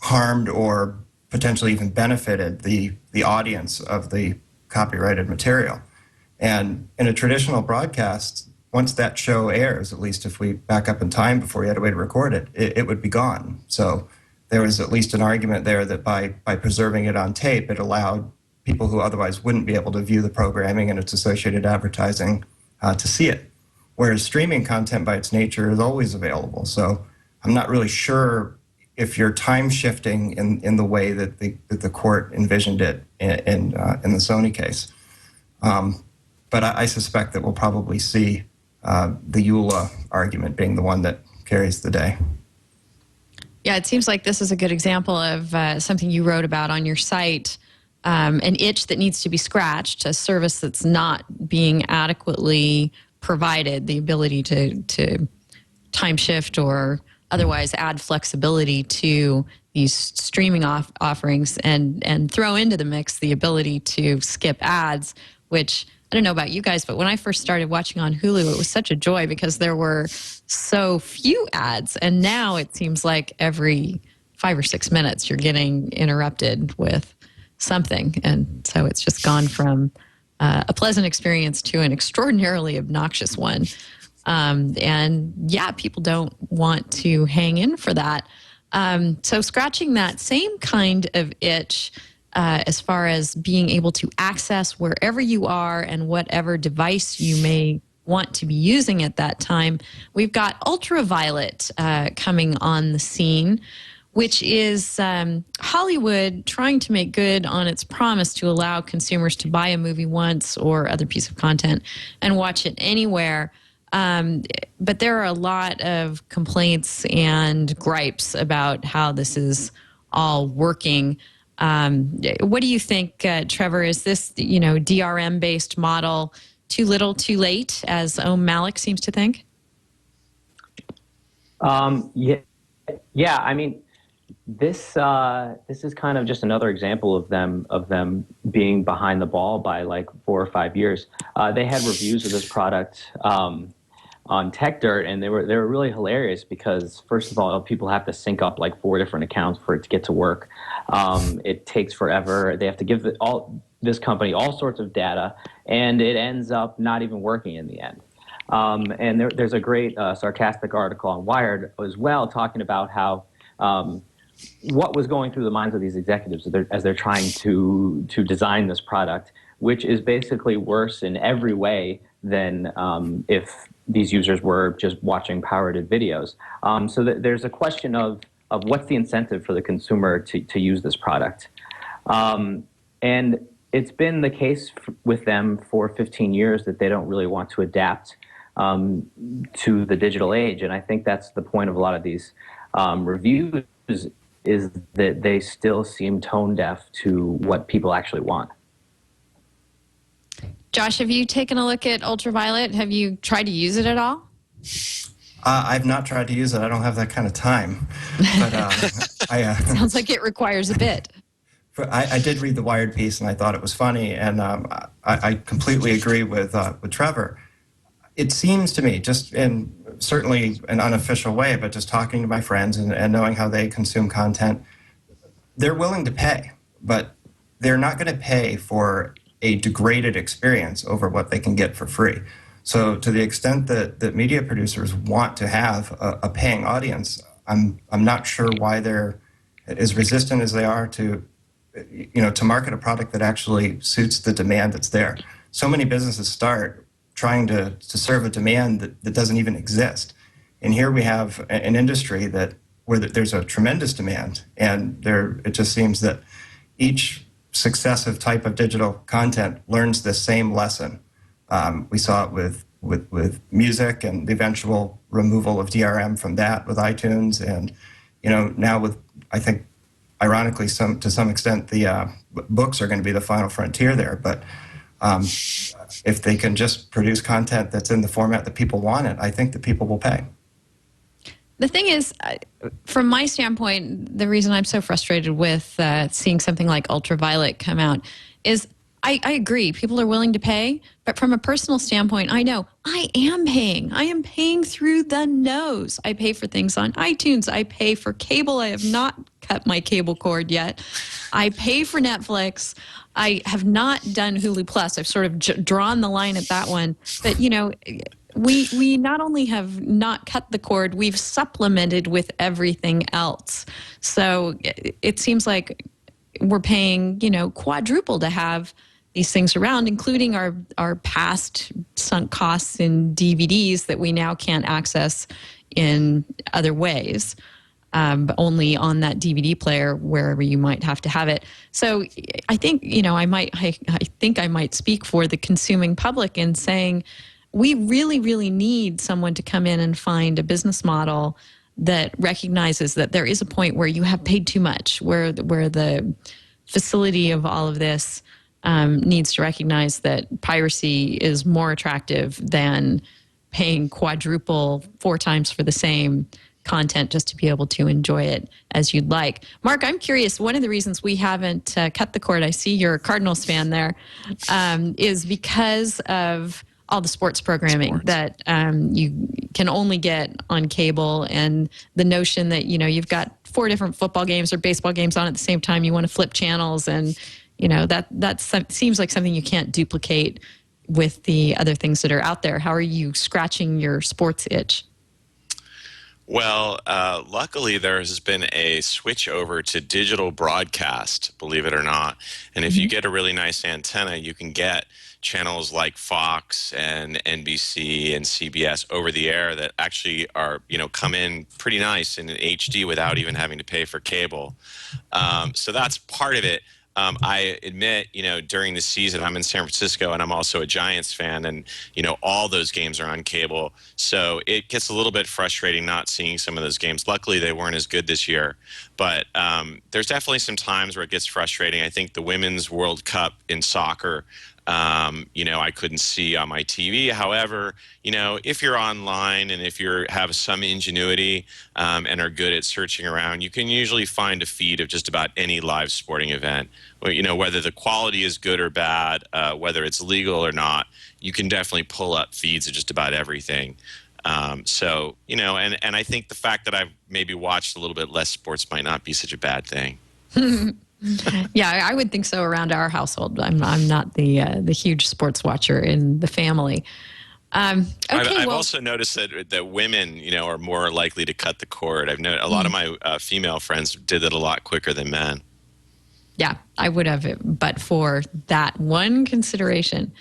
harmed or potentially even benefited the audience of the copyrighted material. And in a traditional broadcast, once that show airs, at least if we back up in time before you had a way to record it, it would be gone. So there was at least an argument there that by preserving it on tape, it allowed people who otherwise wouldn't be able to view the programming and its associated advertising to see it. Whereas streaming content by its nature is always available. So I'm not really sure if you're time shifting in the way that the court envisioned it in the Sony case. But I suspect that we'll probably see the EULA argument being the one that carries the day. Yeah, it seems like this is a good example of something you wrote about on your site, an itch that needs to be scratched, a service that's not being adequately provided, the ability to time shift or otherwise add flexibility to these streaming offerings and throw into the mix the ability to skip ads, which I don't know about you guys, but when I first started watching on Hulu, it was such a joy because there were so few ads. And now it seems like every 5 or 6 minutes you're getting interrupted with something. And so it's just gone from a pleasant experience to an extraordinarily obnoxious one. And yeah, people don't want to hang in for that. So scratching that same kind of itch as far as being able to access wherever you are and whatever device you may want to be using at that time, we've got Ultraviolet coming on the scene, which is Hollywood trying to make good on its promise to allow consumers to buy a movie once or other piece of content and watch it anywhere. But there are a lot of complaints and gripes about how this is all working. What do you think, Trevor? Is this, DRM-based model too little, too late, as Malik seems to think? Yeah. I mean, this is kind of just another example of them being behind the ball by like 4 or 5 years. They had reviews of this product on TechDirt, and they were really hilarious because, first of all, people have to sync up like 4 different accounts for it to get to work. It takes forever. They have to give this company all sorts of data, and it ends up not even working in the end. And there's a great sarcastic article on Wired as well talking about how what was going through the minds of these executives as they're trying to design this product, which is basically worse in every way than if these users were just watching pirated videos. So there's a question of what's the incentive for the consumer to use this product. And it's been the case with them for 15 years that they don't really want to adapt to the digital age. And I think that's the point of a lot of these reviews, is that they still seem tone deaf to what people actually want. Josh, have you taken a look at Ultraviolet? Have you tried to use it at all? I've not tried to use it. I don't have that kind of time. But Sounds like it requires a bit. I did read the Wired piece, and I thought it was funny, and I completely agree with Trevor. It seems to me, just in certainly an unofficial way, but just talking to my friends and knowing how they consume content, they're willing to pay, but they're not going to pay for a degraded experience over what they can get for free. So to the extent that media producers want to have a paying audience, I'm not sure why they're as resistant as they are to market a product that actually suits the demand that's there. So many businesses start trying to serve a demand that doesn't even exist. And here we have an industry where there's a tremendous demand, and it just seems that each successive type of digital content learns the same lesson. We saw it with music and the eventual removal of DRM from that with iTunes, and now with, I think, ironically, to some extent, the books are going to be the final frontier there. But if they can just produce content that's in the format that people want it, I think that people will pay. The thing is, from my standpoint, the reason I'm so frustrated with seeing something like Ultraviolet come out is I agree, people are willing to pay, but from a personal standpoint, I know I am paying. I am paying through the nose. I pay for things on iTunes. I pay for cable. I have not cut my cable cord yet. I pay for Netflix. I have not done Hulu Plus. I've sort of drawn the line at that one. But, we not only have not cut the cord, we've supplemented with everything else. So it seems like we're paying, quadruple to have these things around, including our past sunk costs in DVDs that we now can't access in other ways, but only on that DVD player wherever you might have to have it. So I think, I think I might speak for the consuming public in saying we really, really need someone to come in and find a business model that recognizes that there is a point where you have paid too much, where the facility of all of this needs to recognize that piracy is more attractive than paying quadruple 4 times for the same content just to be able to enjoy it as you'd like. Mark, I'm curious, one of the reasons we haven't cut the cord, I see you're a Cardinals fan there, is because of all the sports programming that you can only get on cable, and the notion that, you've got 4 different football games or baseball games on at the same time. You want to flip channels, and, that seems like something you can't duplicate with the other things that are out there. How are you scratching your sports itch? Well, luckily there has been a switch over to digital broadcast, believe it or not. And if you get a really nice antenna, you can get channels like Fox and NBC and CBS over the air that actually are, come in pretty nice in HD without even having to pay for cable. So that's part of it. I admit, during the season, I'm in San Francisco, and I'm also a Giants fan, and, all those games are on cable. So it gets a little bit frustrating not seeing some of those games. Luckily, they weren't as good this year. But there's definitely some times where it gets frustrating. I think the Women's World Cup in soccer, I couldn't see on my TV. However, if you're online and if you have some ingenuity and are good at searching around, you can usually find a feed of just about any live sporting event. Whether the quality is good or bad, whether it's legal or not, you can definitely pull up feeds of just about everything. And I think the fact that I've maybe watched a little bit less sports might not be such a bad thing. Yeah, I would think so around our household. I'm not the huge sports watcher in the family. I've also noticed that women, are more likely to cut the cord. I've noticed a lot of my female friends did it a lot quicker than men. Yeah, I would have, but for that one consideration.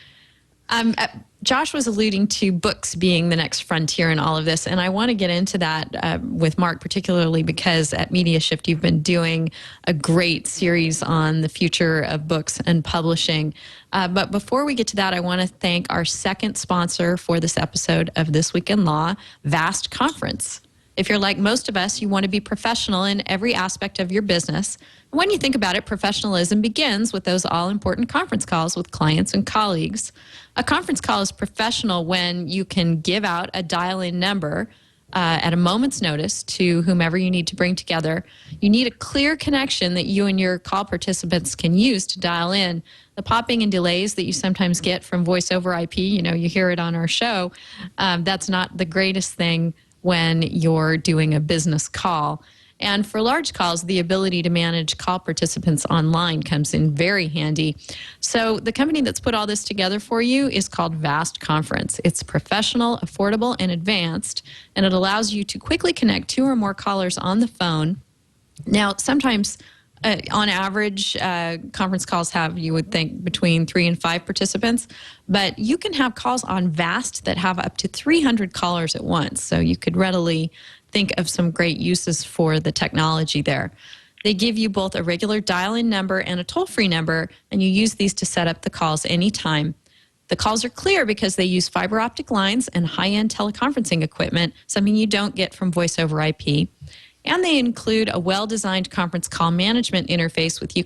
Josh was alluding to books being the next frontier in all of this, and I want to get into that with Mark, particularly because at Media Shift you've been doing a great series on the future of books and publishing. But before we get to that, I want to thank our second sponsor for this episode of This Week in Law, Vast Conference. If you're like most of us, you want to be professional in every aspect of your business. When you think about it, professionalism begins with those all-important conference calls with clients and colleagues. A conference call is professional when you can give out a dial-in number at a moment's notice to whomever you need to bring together. You need a clear connection that you and your call participants can use to dial in. The popping and delays that you sometimes get from voice over IP, you hear it on our show, that's not the greatest thing when you're doing a business call. And for large calls, the ability to manage call participants online comes in very handy. So the company that's put all this together for you is called Vast Conference. It's professional, affordable, and advanced, and it allows you to quickly connect 2 or more callers on the phone. Now, sometimes on average, conference calls have, you would think, between 3 and 5 participants, but you can have calls on Vast that have up to 300 callers at once. So you could readily think of some great uses for the technology there. They give you both a regular dial-in number and a toll-free number, and you use these to set up the calls anytime. The calls are clear because they use fiber optic lines and high-end teleconferencing equipment, something you don't get from voice over IP. And they include a well-designed conference call management interface which you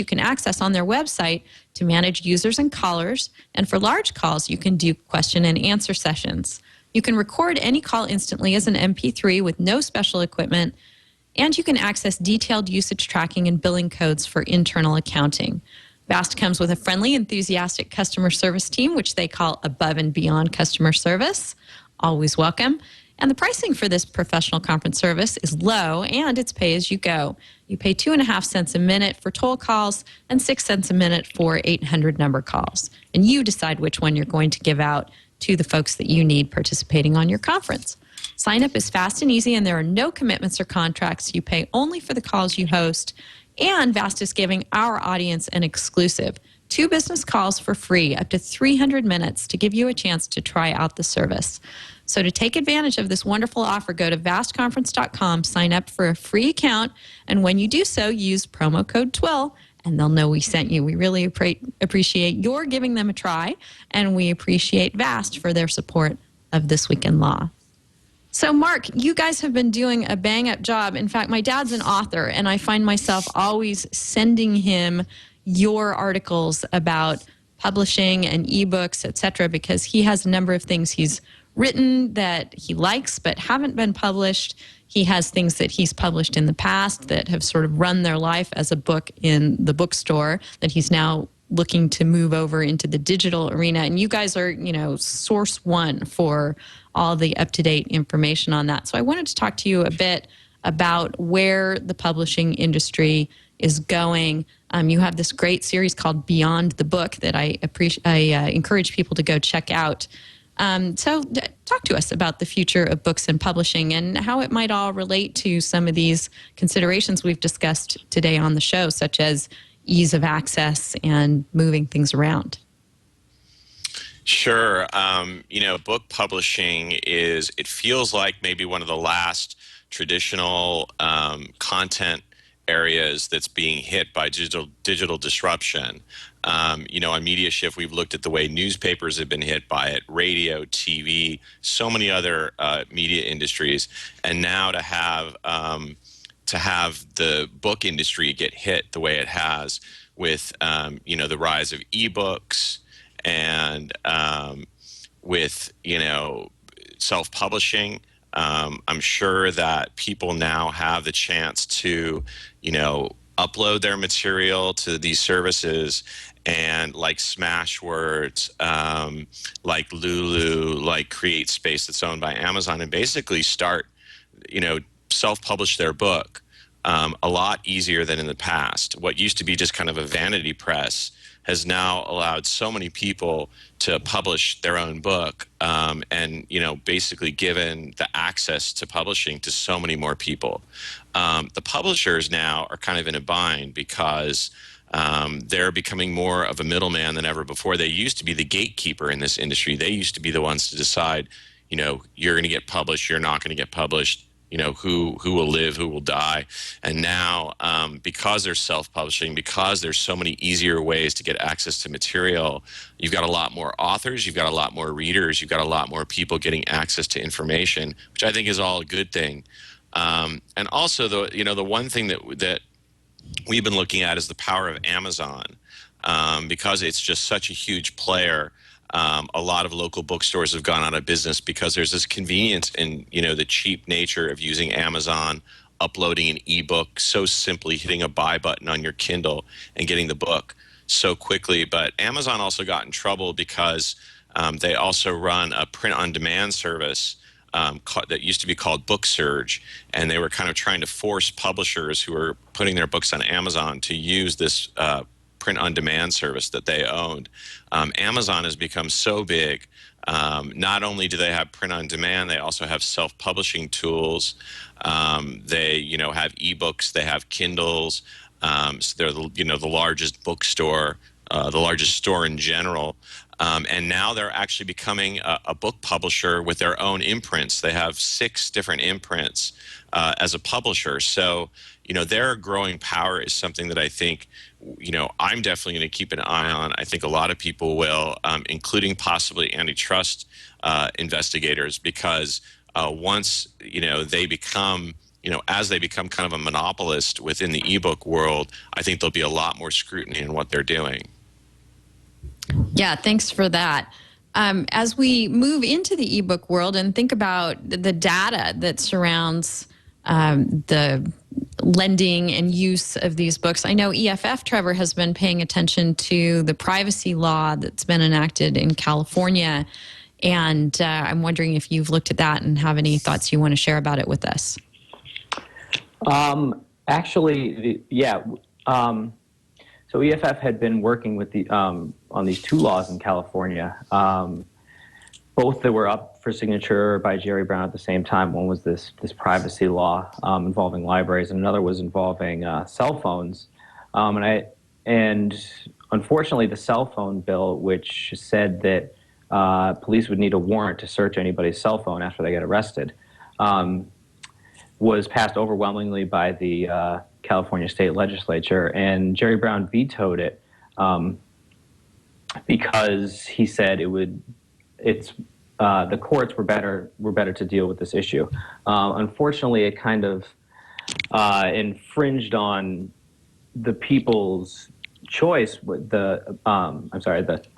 can access on their website to manage users and callers. And for large calls, you can do question and answer sessions. You can record any call instantly as an MP3 with no special equipment, and you can access detailed usage tracking and billing codes for internal accounting. Vast comes with a friendly, enthusiastic customer service team, which they call Above and Beyond Customer Service. Always welcome. And the pricing for this professional conference service is low, and it's pay as you go. You pay 2.5 cents a minute for toll calls and 6 cents a minute for 800 number calls. And you decide which one you're going to give out to the folks that you need participating on your conference. Sign up is fast and easy, and there are no commitments or contracts. You pay only for the calls you host. And Vast is giving our audience an exclusive 2 business calls for free, up to 300 minutes, to give you a chance to try out the service. So to take advantage of this wonderful offer, go to vastconference.com, sign up for a free account, and when you do so, use promo code TWiL, and they'll know we sent you. We really appreciate your giving them a try, and we appreciate Vast for their support of This Week in Law. So, Mark, you guys have been doing a bang-up job. In fact, my dad's an author, and I find myself always sending him your articles about publishing and ebooks, etc., because he has a number of things he's written that he likes but haven't been published. He has things that he's published in the past that have sort of run their life as a book in the bookstore that he's now looking to move over into the digital arena. And you guys are, source one for all the up-to-date information on that. So I wanted to talk to you a bit about where the publishing industry is going. You have this great series called Beyond the Book that I encourage people to go check out. So talk to us about the future of books and publishing and how it might all relate to some of these considerations we've discussed today on the show, such as ease of access and moving things around. Sure. Book publishing it feels like maybe one of the last traditional content areas that's being hit by digital disruption. On Media Shift, we've looked at the way newspapers have been hit by it, radio, TV, so many other media industries, and now to have the book industry get hit the way it has with the rise of ebooks and with self-publishing. I'm sure that people now have the chance to, upload their material to these services, and like Smashwords, like Lulu, like Create Space that's owned by Amazon, and basically start, self-publish their book a lot easier than in the past. What used to be just kind of a vanity press has now allowed so many people to publish their own book, and basically given the access to publishing to so many more people. The publishers now are kind of in a bind because they're becoming more of a middleman than ever before. They used to be the gatekeeper in this industry. They used to be the ones to decide, you're going to get published, you're not going to get published, who will live, who will die. And now, because they're self-publishing, because there's so many easier ways to get access to material, you've got a lot more authors, you've got a lot more readers, you've got a lot more people getting access to information, which I think is all a good thing. And also, the one thing that we've been looking at is the power of Amazon, because it's just such a huge player. A lot of local bookstores have gone out of business because there's this convenience in, the cheap nature of using Amazon, uploading an ebook so simply, hitting a buy button on your Kindle and getting the book so quickly. But Amazon also got in trouble because they also run a print-on-demand service that used to be called Book Surge, and they were kind of trying to force publishers who were putting their books on Amazon to use this print-on-demand service that they owned. Amazon has become so big. Not only do they have print-on-demand, they also have self-publishing tools. They, have ebooks. They have Kindles. So they're the largest bookstore, the largest store in general. And now they're actually becoming a book publisher with their own imprints. They have 6 different imprints as a publisher. So, their growing power is something that I think, I'm definitely going to keep an eye on. I think a lot of people will, including possibly antitrust investigators, because once, they become, as they become kind of a monopolist within the ebook world, I think there'll be a lot more scrutiny in what they're doing. Yeah, thanks for that. As we move into the ebook world and think about the data that surrounds the lending and use of these books, I know EFF, Trevor, has been paying attention to the privacy law that's been enacted in California. And I'm wondering if you've looked at that and have any thoughts you want to share about it with us. Actually, yeah. So EFF had been working with the on these 2 laws in California, both that were up for signature by Jerry Brown at the same time. One was this privacy law involving libraries, and another was involving cell phones. And unfortunately, the cell phone bill, which said that police would need a warrant to search anybody's cell phone after they get arrested, was passed overwhelmingly by the California state legislature, and Jerry Brown vetoed it because he said the courts were better to deal with this issue. Unfortunately, it kind of infringed on the people's choice, the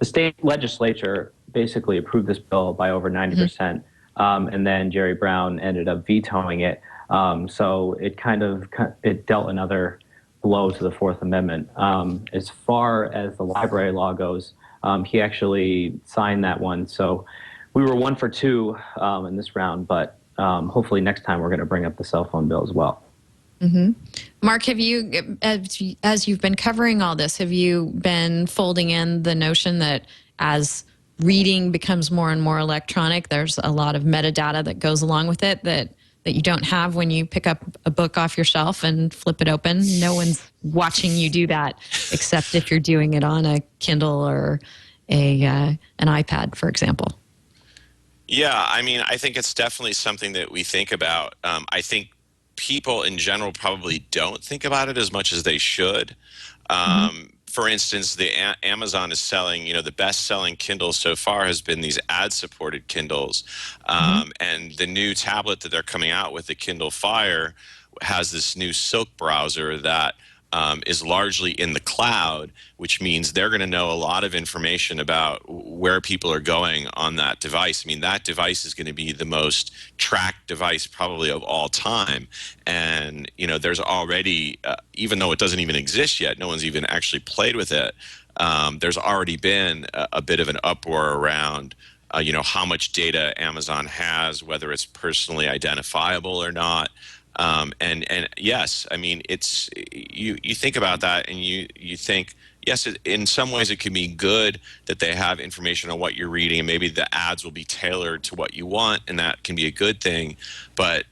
state legislature basically approved this bill by over 90%, and then Jerry Brown ended up vetoing it. So it dealt another blow to the Fourth Amendment. As far as the library law goes, he actually signed that one. So we were 1 for 2 in this round, but hopefully next time we're going to bring up the cell phone bill as well. Mark, have you, as you've been covering all this, have you been folding in the notion that as reading becomes more and more electronic, there's a lot of metadata that goes along with it that you don't have when you pick up a book off your shelf and flip it open? No one's watching you do that, except if you're doing it on a Kindle or an iPad, for example. Yeah, I mean, I think it's definitely something that we think about. I think people in general probably don't think about it as much as they should. For instance, Amazon is selling, the best-selling Kindle so far has been these ad-supported Kindles. And the new tablet that they're coming out with, the Kindle Fire, has this new Silk browser that is largely in the cloud, which means they're going to know a lot of information about where people are going on that device. I mean, that device is going to be the most tracked device probably of all time. And, there's already, even though it doesn't even exist yet, no one's even actually played with it, there's already been a bit of an uproar around how much data Amazon has, whether it's personally identifiable or not. And yes, I mean, it's you think about that and you think, yes, in some ways it can be good that they have information on what you're reading, and maybe the ads will be tailored to what you want, and that can be a good thing. But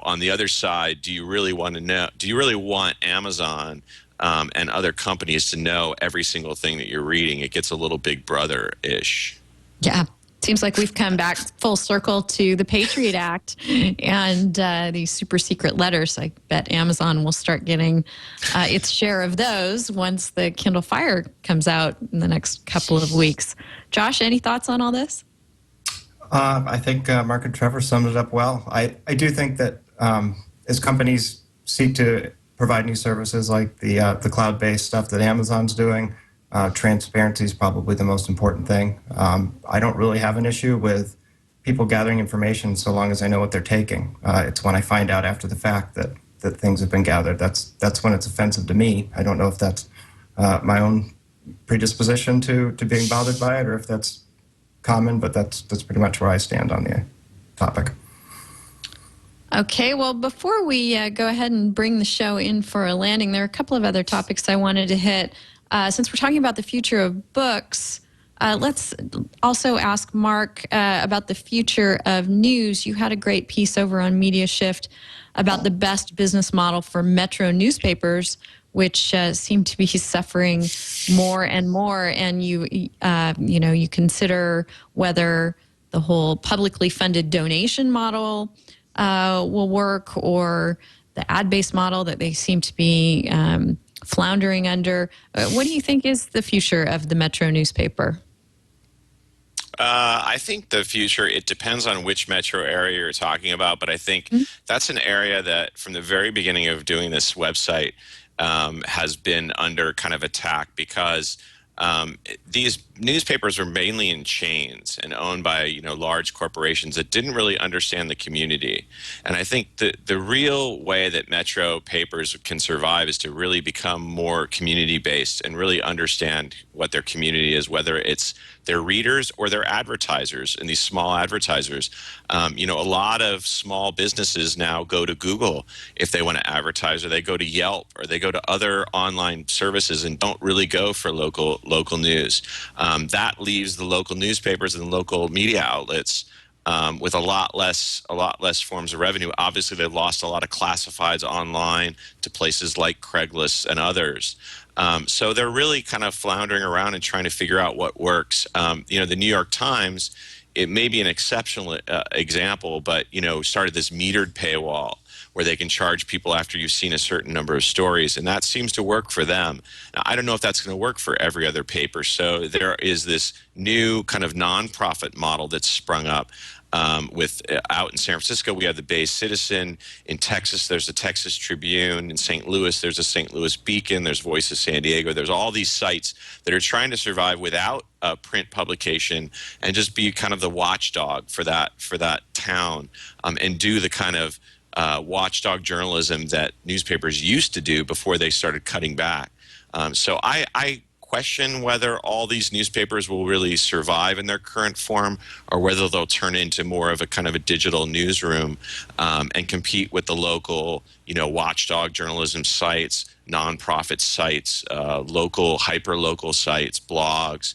on the other side, do you really want to know? Do you really want Amazon and other companies to know every single thing that you're reading? It gets a little Big Brother-ish. Yeah. Seems like we've come back full circle to the Patriot Act and these super secret letters. I bet Amazon will start getting its share of those once the Kindle Fire comes out in the next couple of weeks. Josh, any thoughts on all this? I think Mark and Trevor summed it up well. I do think that as companies seek to provide new services like the cloud-based stuff that Amazon's doing, transparency is probably the most important thing. I don't really have an issue with people gathering information so long as I know what they're taking. It's when I find out after the fact that things have been gathered. That's when it's offensive to me. I don't know if that's my own predisposition to being bothered by it or if that's common, but that's pretty much where I stand on the topic. Okay, well, before we go ahead and bring the show in for a landing, there are a couple of other topics I wanted to hit. Since we're talking about the future of books, let's also ask Mark about the future of news. You had a great piece over on Media Shift about the best business model for metro newspapers, which seem to be suffering more and more. And you consider whether the whole publicly funded donation model will work, or the ad-based model that they seem to be floundering under. What do you think is the future of the metro newspaper? I think the future, it depends on which metro area you're talking about, but I think that's an area that from the very beginning of doing this website has been under kind of attack, because these newspapers were mainly in chains and owned by large corporations that didn't really understand the community. And I think the real way that metro papers can survive is to really become more community based and really understand what their community is, whether it's their readers or their advertisers, and these small advertisers. A lot of small businesses now go to Google if they want to advertise, or they go to Yelp, or they go to other online services and don't really go for local news. That leaves the local newspapers and local media outlets with a lot less forms of revenue. Obviously, they've lost a lot of classifieds online to places like Craigslist and others. So they're really kind of floundering around and trying to figure out what works. The New York Times, it may be an exceptional example, but started this metered paywall where they can charge people after you've seen a certain number of stories, and that seems to work for them. Now, I don't know if that's going to work for every other paper, so there is this new kind of nonprofit model that's sprung up. Out in San Francisco, we have the Bay Citizen. In Texas, there's the Texas Tribune. In St. Louis, there's a St. Louis Beacon. There's Voice of San Diego. There's all these sites that are trying to survive without a print publication and just be kind of the watchdog for that town, and do the kind of watchdog journalism that newspapers used to do before they started cutting back. So I question whether all these newspapers will really survive in their current form, or whether they'll turn into more of a kind of a digital newsroom, and compete with the local, watchdog journalism sites, nonprofit sites, local, hyper-local sites, blogs.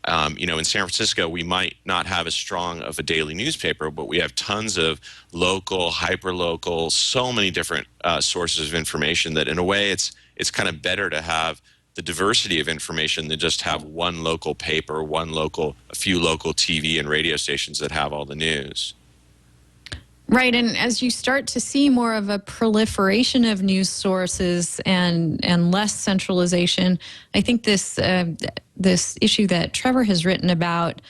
In San Francisco, we might not have as strong of a daily newspaper, but we have tons of local, hyper-local, so many different sources of information that in a way it's kind of better to have the diversity of information than just have one local paper, a few local TV and radio stations that have all the news. Right, and as you start to see more of a proliferation of news sources and less centralization, I think this issue that Trevor has written about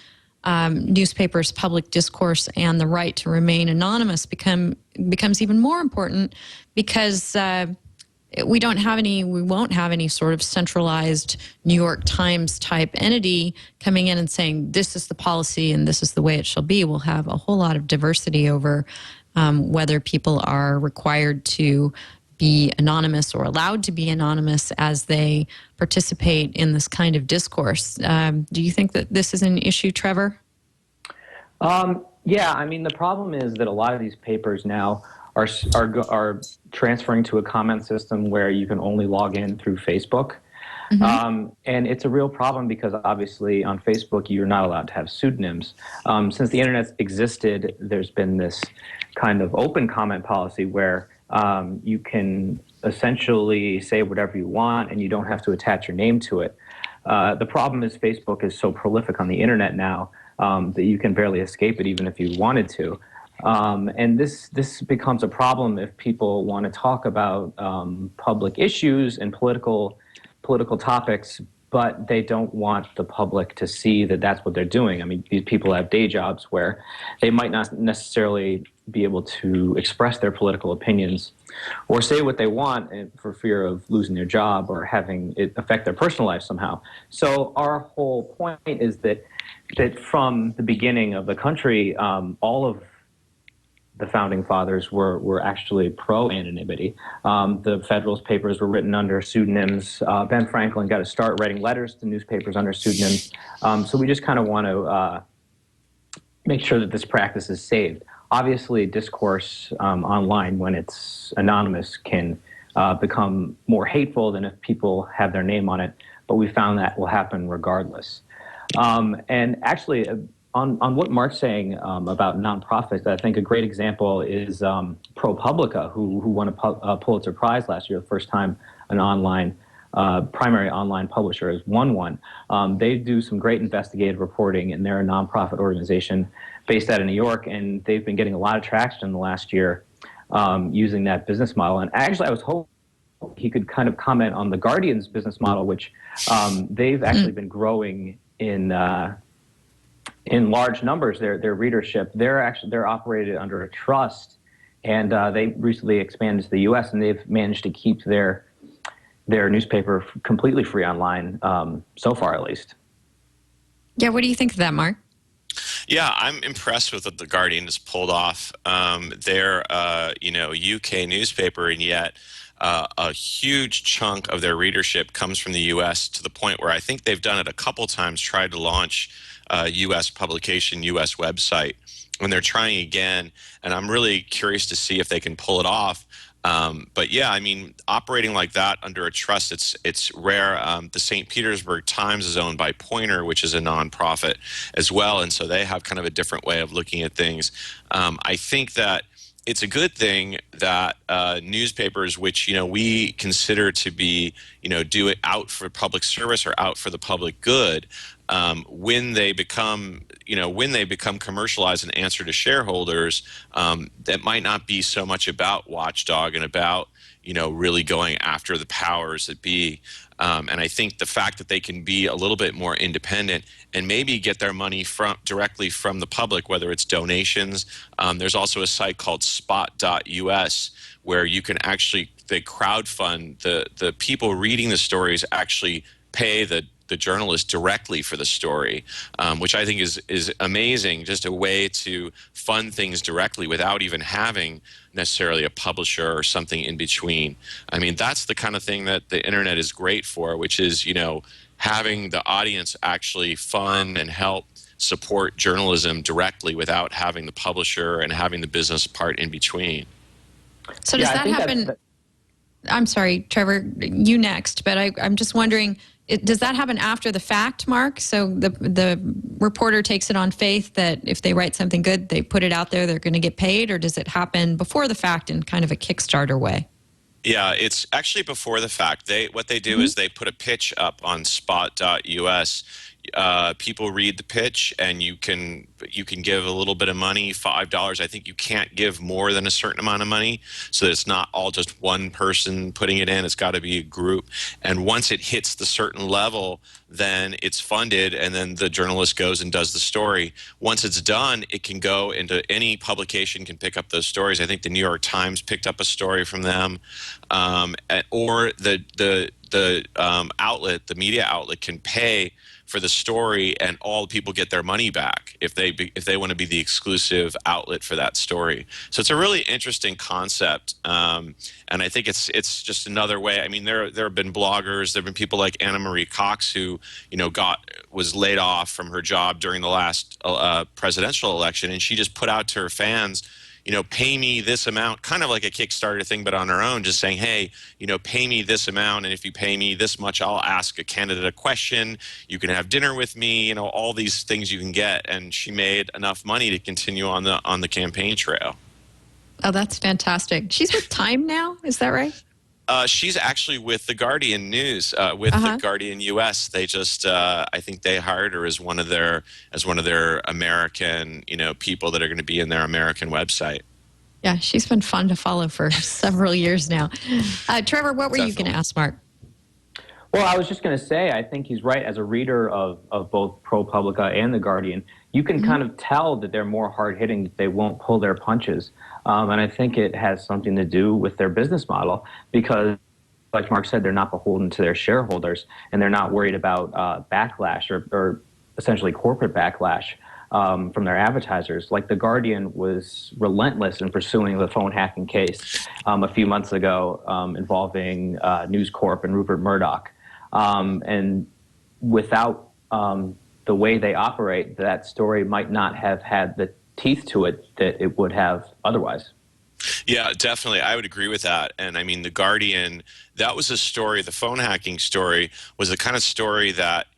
newspapers' public discourse and the right to remain anonymous becomes even more important, because we won't have any sort of centralized New York Times type entity coming in and saying, this is the policy and this is the way it shall be. We'll have a whole lot of diversity over whether people are required to be anonymous or allowed to be anonymous as they participate in this kind of discourse. Do you think that this is an issue, Trevor? Yeah, I mean, the problem is that a lot of these papers now are transferring to a comment system where you can only log in through Facebook. Mm-hmm. And it's a real problem because obviously on Facebook you're not allowed to have pseudonyms. Since the internet existed, there's been this kind of open comment policy where you can essentially say whatever you want and you don't have to attach your name to it. The problem is Facebook is so prolific on the internet now that you can barely escape it even if you wanted to. And this becomes a problem if people want to talk about public issues and political topics, but they don't want the public to see that that's what they're doing. I mean, these people have day jobs where they might not necessarily be able to express their political opinions or say what they want for fear of losing their job or having it affect their personal life somehow. So our whole point is that from the beginning of the country, all of the founding fathers were actually pro-anonymity. The Federalist Papers were written under pseudonyms. Ben Franklin got to start writing letters to newspapers under pseudonyms. So we just kind of want to make sure that this practice is saved. Obviously, discourse online, when it's anonymous, can become more hateful than if people have their name on it, but we found that will happen regardless. And actually, on what Mark's saying about nonprofits, I think a great example is ProPublica, who won a Pulitzer Prize last year, the first time an primary online publisher has won one. They do some great investigative reporting, and they're a nonprofit organization based out of New York, and they've been getting a lot of traction in the last year using that business model. And actually, I was hoping he could kind of comment on the Guardian's business model, which they've actually been growing in large numbers. Their readership, they're operated under a trust, and they recently expanded to the U.S. and they've managed to keep their newspaper completely free online so far, at least. Yeah, what do you think of that, Mark? Yeah, I'm impressed with what the Guardian has pulled off. They're UK newspaper, and yet a huge chunk of their readership comes from the U.S. to the point where I think they've done it a couple times, tried to launch U.S. publication, U.S. website, and they're trying again, and I'm really curious to see if they can pull it off. But yeah, I mean, operating like that under a trust, it's rare. The St. Petersburg Times is owned by Poynter, which is a nonprofit as well, and so they have kind of a different way of looking at things. I think that it's a good thing that newspapers, which we consider to be do it out for public service or out for the public good, when they become commercialized and answer to shareholders, that might not be so much about watchdog and about really going after the powers that be. And I think the fact that they can be a little bit more independent and maybe get their money directly from the public, whether it's donations. There's also a site called spot.us where you can actually, they crowdfund, the people reading the stories actually pay the journalist directly for the story, which I think is amazing, just a way to fund things directly without even having necessarily a publisher or something in between. I mean, that's the kind of thing that the internet is great for, which is, having the audience actually fund and help support journalism directly without having the publisher and having the business part in between. So does that happen? I'm sorry, Trevor, you next, but I'm just wondering, does that happen after the fact, Mark? So the reporter takes it on faith that if they write something good, they put it out there, they're going to get paid, or does it happen before the fact in kind of a Kickstarter way? Yeah, it's actually before the fact. What they do is they put a pitch up on spot.us. People read the pitch, and you can give a little bit of money, $5. I think you can't give more than a certain amount of money, so that it's not all just one person putting it in. It's got to be a group. And once it hits the certain level, then it's funded, and then the journalist goes and does the story. Once it's done, it can go into any publication can pick up those stories. I think the New York Times picked up a story from them, or the outlet, the media outlet, can pay for the story, and all people get their money back if they want to be the exclusive outlet for that story. So it's a really interesting concept, and I think it's just another way. I mean, there have been bloggers, there have been people like Anna Marie Cox who was laid off from her job during the last presidential election, and she just put out to her fans, pay me this amount, kind of like a Kickstarter thing, but on her own, just saying, hey, pay me this amount, and if you pay me this much, I'll ask a candidate a question, you can have dinner with me, all these things you can get. And she made enough money to continue on the campaign trail. Oh, that's fantastic. She's with Time now, is that right? She's actually with the Guardian News, the Guardian US. They just, I think they hired her as one of their American, people that are going to be in their American website. Yeah, she's been fun to follow for several years now. Trevor, what were you going to ask Mark? Well, I was just going to say, I think he's right. As a reader of both ProPublica and The Guardian, you can kind of tell that they're more hard-hitting, that they won't pull their punches. And I think it has something to do with their business model because, like Mark said, they're not beholden to their shareholders, and they're not worried about backlash or essentially corporate backlash from their advertisers. Like The Guardian was relentless in pursuing the phone hacking case a few months ago involving News Corp and Rupert Murdoch. And without the way they operate, that story might not have had the teeth to it that it would have otherwise. Yeah, definitely. I would agree with that. And I mean, The Guardian, that was a story, the phone hacking story was the kind of story that,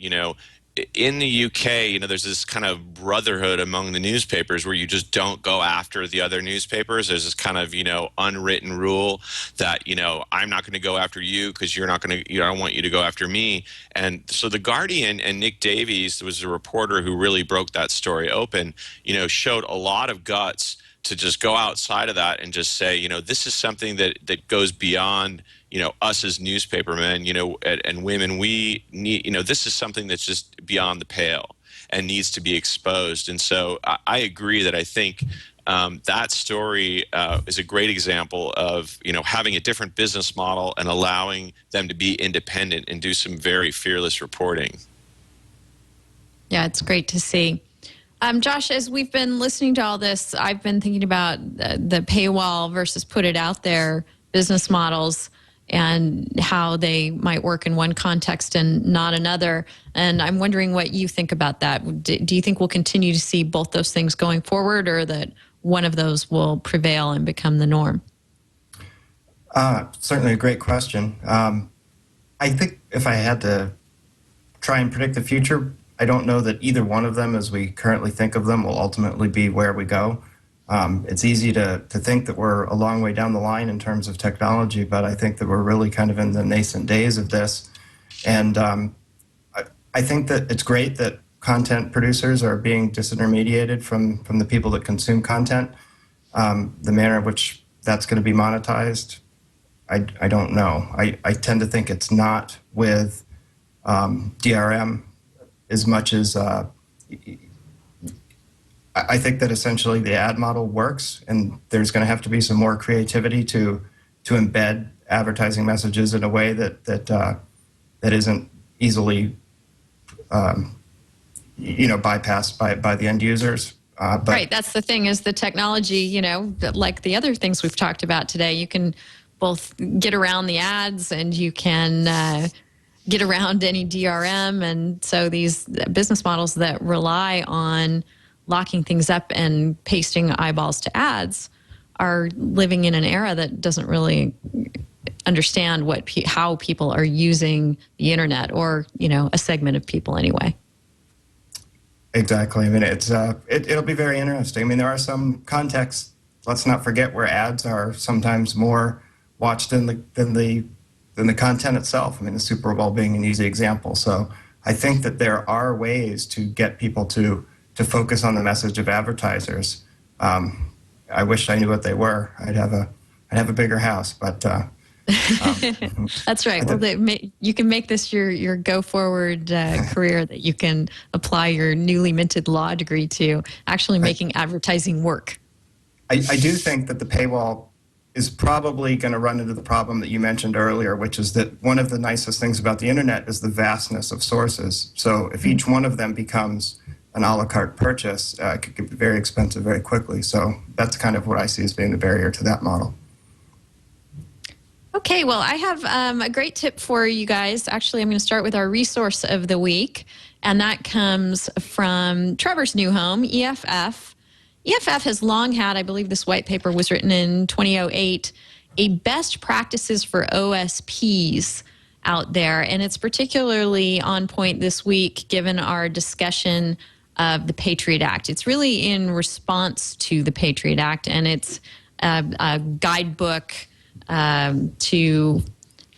in the UK, there's this kind of brotherhood among the newspapers where you just don't go after the other newspapers. There's this kind of, unwritten rule that, I'm not going to go after you because you're not going to, I don't want you to go after me. And so The Guardian and Nick Davies was a reporter who really broke that story open, showed a lot of guts to just go outside of that and just say, this is something that goes beyond, us as newspapermen, and women. We need, this is something that's just beyond the pale and needs to be exposed. And so I agree that I think that story is a great example of, having a different business model and allowing them to be independent and do some very fearless reporting. Yeah, it's great to see. Josh, as we've been listening to all this, I've been thinking about the paywall versus put it out there business models and how they might work in one context and not another. And I'm wondering what you think about that. Do you think we'll continue to see both those things going forward, or that one of those will prevail and become the norm? Certainly a great question. I think if I had to try and predict the future, I don't know that either one of them, as we currently think of them, will ultimately be where we go. It's easy to think that we're a long way down the line in terms of technology, but I think that we're really kind of in the nascent days of this. And I think that it's great that content producers are being disintermediated from the people that consume content. The manner in which that's going to be monetized, I don't know. I tend to think it's not with DRM as much as I think that essentially the ad model works, and there's going to have to be some more creativity to embed advertising messages in a way that isn't easily bypassed by the end users. But Right. That's the thing is the technology, like the other things we've talked about today, you can both get around the ads and you can get around any DRM. And so these business models that rely on locking things up and pasting eyeballs to ads are living in an era that doesn't really understand how people are using the internet, or, a segment of people anyway. Exactly. I mean, it'll be very interesting. I mean, there are some contexts. Let's not forget where ads are sometimes more watched than the content itself. I mean, the Super Bowl being an easy example. So I think that there are ways to get people to focus on the message of advertisers. I wish I knew what they were. I'd have a bigger house, but. That's right. Well, you can make this your go forward career that you can apply your newly minted law degree to actually making advertising work. I do think that the paywall is probably going to run into the problem that you mentioned earlier, which is that one of the nicest things about the internet is the vastness of sources. So if each one of them becomes an a la carte purchase, it could get very expensive very quickly. So that's kind of what I see as being the barrier to that model. Okay, well, I have a great tip for you guys. Actually, I'm going to start with our resource of the week, and that comes from Trevor's new home, EFF. EFF has long had, I believe this white paper was written in 2008, a best practices for OSPs out there, and it's particularly on point this week given our discussion of the Patriot Act. It's really in response to the Patriot Act, and it's a guidebook to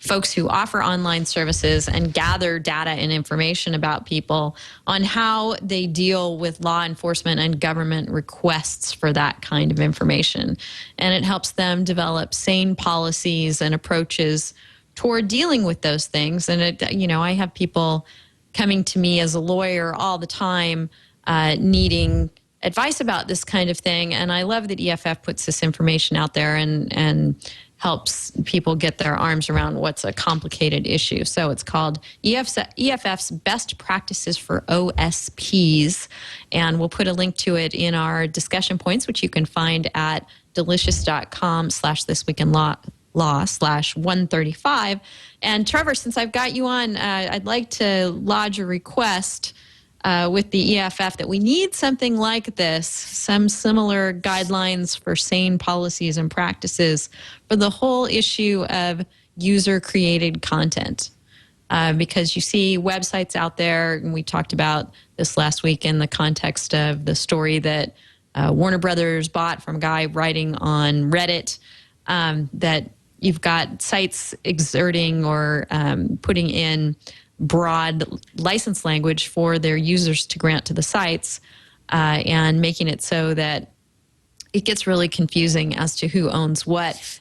folks who offer online services and gather data and information about people on how they deal with law enforcement and government requests for that kind of information. And it helps them develop sane policies and approaches toward dealing with those things. And I have people coming to me as a lawyer all the time needing advice about this kind of thing. And I love that EFF puts this information out there and helps people get their arms around what's a complicated issue. So it's called EFF's Best Practices for OSPs. And we'll put a link to it in our discussion points, which you can find at delicious.com/thisweekinlaw/135. And Trevor, since I've got you on, I'd like to lodge a request with the EFF that we need something like this, some similar guidelines for sane policies and practices for the whole issue of user-created content. Because you see websites out there, and we talked about this last week in the context of the story that Warner Brothers bought from a guy writing on Reddit, that you've got sites exerting or putting in broad license language for their users to grant to the sites and making it so that it gets really confusing as to who owns what.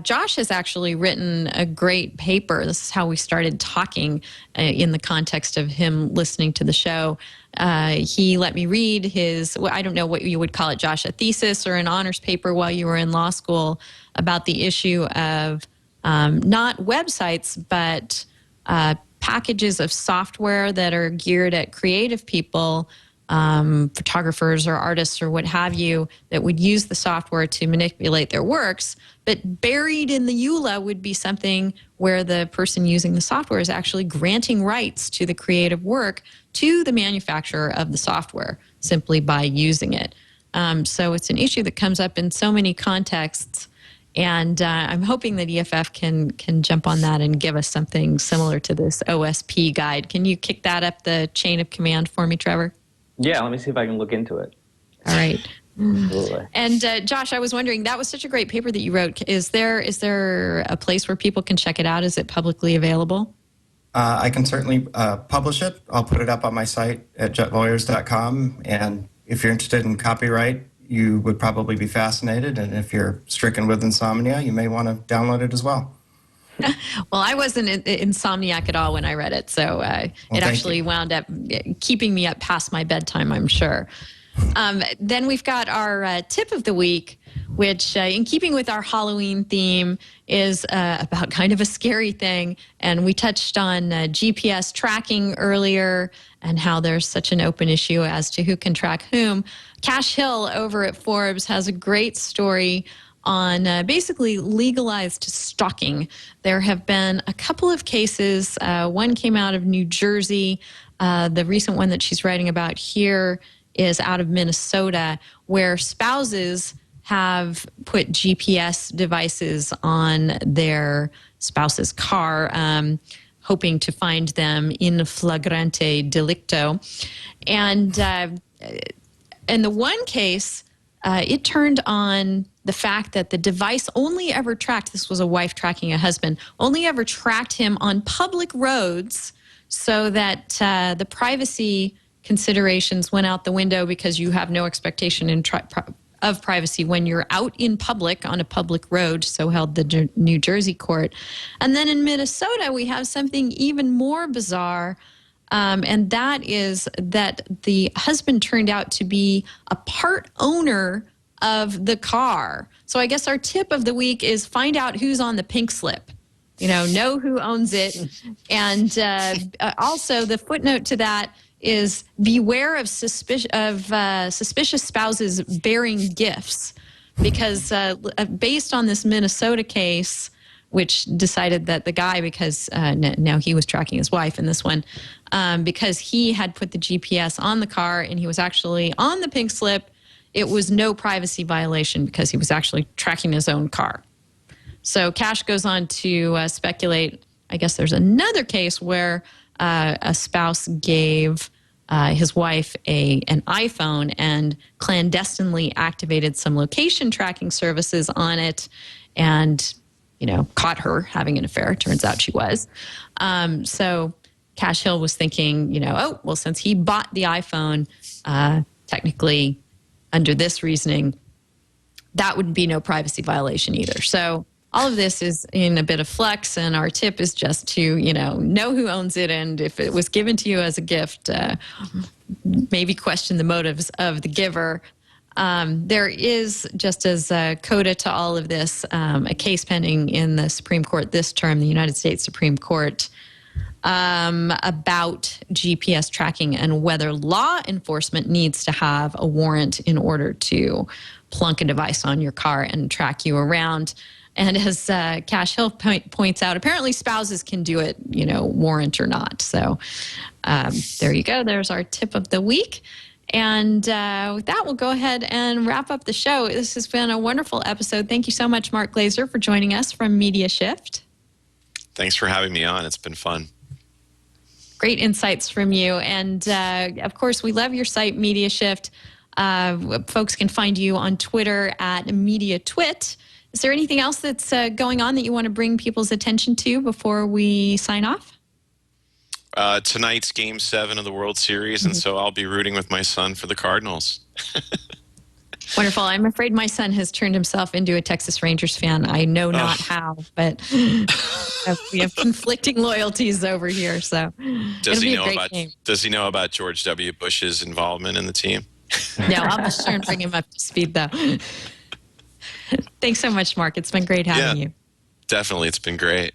Josh has actually written a great paper. This is how we started talking in the context of him listening to the show. He let me read his, I don't know what you would call it, Josh, a thesis or an honors paper while you were in law school about the issue of not websites, but packages of software that are geared at creative people, photographers or artists or what have you, that would use the software to manipulate their works. But buried in the EULA would be something where the person using the software is actually granting rights to the creative work to the manufacturer of the software simply by using it. So it's an issue that comes up in so many contexts. And I'm hoping that EFF can jump on that and give us something similar to this OSP guide. Can you kick that up the chain of command for me, Trevor? Yeah, let me see if I can look into it. All right. Absolutely. And Josh, I was wondering, that was such a great paper that you wrote. Is there a place where people can check it out? Is it publicly available? I can certainly publish it. I'll put it up on my site at jetlawyers.com. And if you're interested in copyright, you would probably be fascinated. And if you're stricken with insomnia, you may want to download it as well. Well, I wasn't insomniac at all when I read it, so it actually wound up keeping me up past my bedtime, I'm sure. Then we've got our tip of the week, which, in keeping with our Halloween theme, is about kind of a scary thing. And we touched on GPS tracking earlier and how there's such an open issue as to who can track whom. Cash Hill over at Forbes has a great story on basically legalized stalking. There have been a couple of cases. One came out of New Jersey. The recent one that she's writing about here is out of Minnesota, where spouses have put GPS devices on their spouse's car, hoping to find them in flagrante delicto. And in the one case, it turned on the fact that the device only ever tracked, this was a wife tracking a husband, only ever tracked him on public roads, so that the privacy considerations went out the window, because you have no expectation of privacy when you're out in public on a public road, so held the New Jersey court. And then in Minnesota, we have something even more bizarre, and that is that the husband turned out to be a part owner of the car. So I guess our tip of the week is find out who's on the pink slip. Know who owns it. And also the footnote to that is beware of suspicious spouses bearing gifts, because based on this Minnesota case, which decided that the guy, because now he was tracking his wife in this one, because he had put the GPS on the car and he was actually on the pink slip, it was no privacy violation because he was actually tracking his own car. So Cash goes on to speculate, I guess there's another case where a spouse gave his wife an iPhone and clandestinely activated some location tracking services on it and, caught her having an affair. Turns out she was. So Cash Hill was thinking, since he bought the iPhone, technically under this reasoning, that would be no privacy violation either. So all of this is in a bit of flux, and our tip is just to, know who owns it, and if it was given to you as a gift, maybe question the motives of the giver. There is, just as a coda to all of this, a case pending in the Supreme Court this term, the United States Supreme Court, about GPS tracking and whether law enforcement needs to have a warrant in order to plunk a device on your car and track you around. And as Cash Hill points out, apparently spouses can do it, warrant or not. So there you go. There's our tip of the week. And with that, we'll go ahead and wrap up the show. This has been a wonderful episode. Thank you so much, Mark Glaser, for joining us from Media Shift. Thanks for having me on. It's been fun. Great insights from you. And of course, we love your site, Media Shift. Folks can find you on Twitter at MediaTwit. Is there anything else that's going on that you want to bring people's attention to before we sign off? Tonight's Game 7 of the World Series, and so I'll be rooting with my son for the Cardinals. Wonderful. I'm afraid my son has turned himself into a Texas Rangers fan. I know not how, but we have conflicting loyalties over here. So does he know about George W. Bush's involvement in the team? No, I'll be sure and bring him up to speed, though. Thanks so much, Mark. It's been great having you. Definitely. It's been great.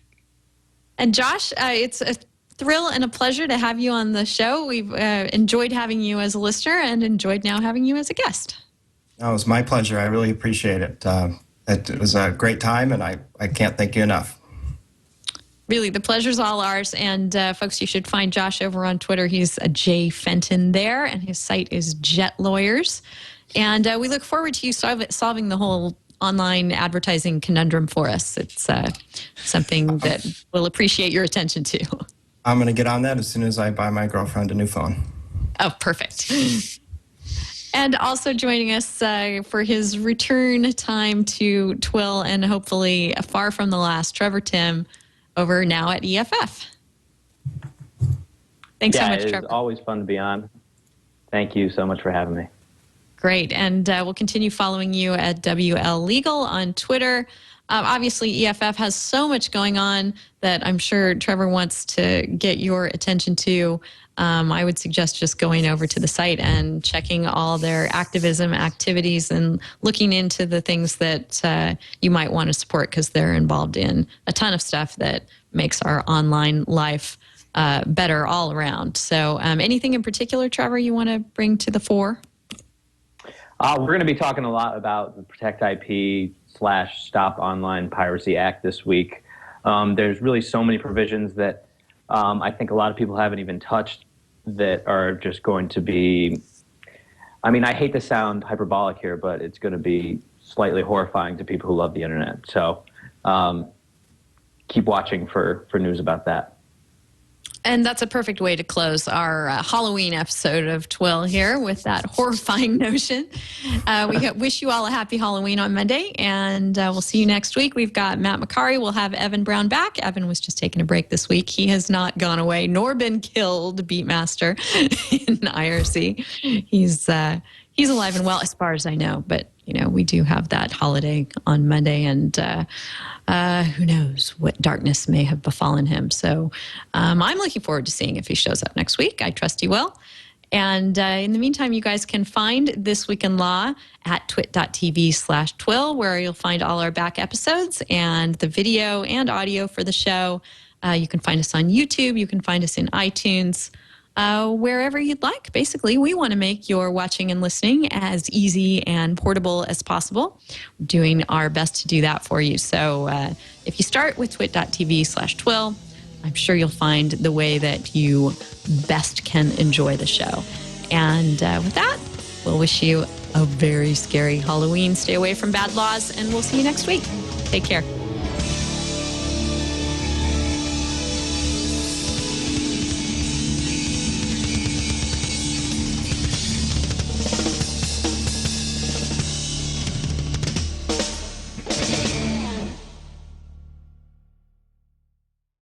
And Josh, it's a thrill and a pleasure to have you on the show. We've enjoyed having you as a listener and enjoyed now having you as a guest. No, it was my pleasure. I really appreciate it. It was a great time, and I can't thank you enough. Really, the pleasure's all ours. And folks, you should find Josh over on Twitter. He's a J Fenton there, and his site is Jet Lawyers. And we look forward to you solving the whole online advertising conundrum for us. It's something that we'll appreciate your attention to. I'm going to get on that as soon as I buy my girlfriend a new phone. Oh, perfect. And And also joining us for his return time to TWiL and hopefully far from the last, Trevor Timm, over now at EFF. Thanks so much, Trevor. It's always fun to be on. Thank you so much for having me. Great. And we'll continue following you at WL Legal on Twitter. Obviously, EFF has so much going on that I'm sure Trevor wants to get your attention to. I would suggest just going over to the site and checking all their activism activities and looking into the things that you might want to support, because they're involved in a ton of stuff that makes our online life better all around. So anything in particular, Trevor, you want to bring to the fore? We're going to be talking a lot about the Protect IP/Stop Online Piracy Act this week. There's really so many provisions that I think a lot of people haven't even touched that are just going to be, I mean, I hate to sound hyperbolic here, but it's going to be slightly horrifying to people who love the internet. So keep watching for news about that. And that's a perfect way to close our Halloween episode of TWiL here, with that horrifying notion. We wish you all a happy Halloween on Monday, and we'll see you next week. We've got Matt McCary. We'll have Evan Brown back. Evan was just taking a break this week. He has not gone away nor been killed, Beatmaster in IRC. He's alive and well, as far as I know. But, you know, we do have that holiday on Monday, and who knows what darkness may have befallen him. So I'm looking forward to seeing if he shows up next week. I trust he will. And in the meantime, you guys can find This Week in Law at twit.tv/TWiL, where you'll find all our back episodes and the video and audio for the show. You can find us on YouTube. You can find us in iTunes. Wherever you'd like. Basically, we want to make your watching and listening as easy and portable as possible. We're doing our best to do that for you. So if you start with twit.tv/TWiL, I'm sure you'll find the way that you best can enjoy the show. And with that, we'll wish you a very scary Halloween. Stay away from bad laws, and we'll see you next week. Take care.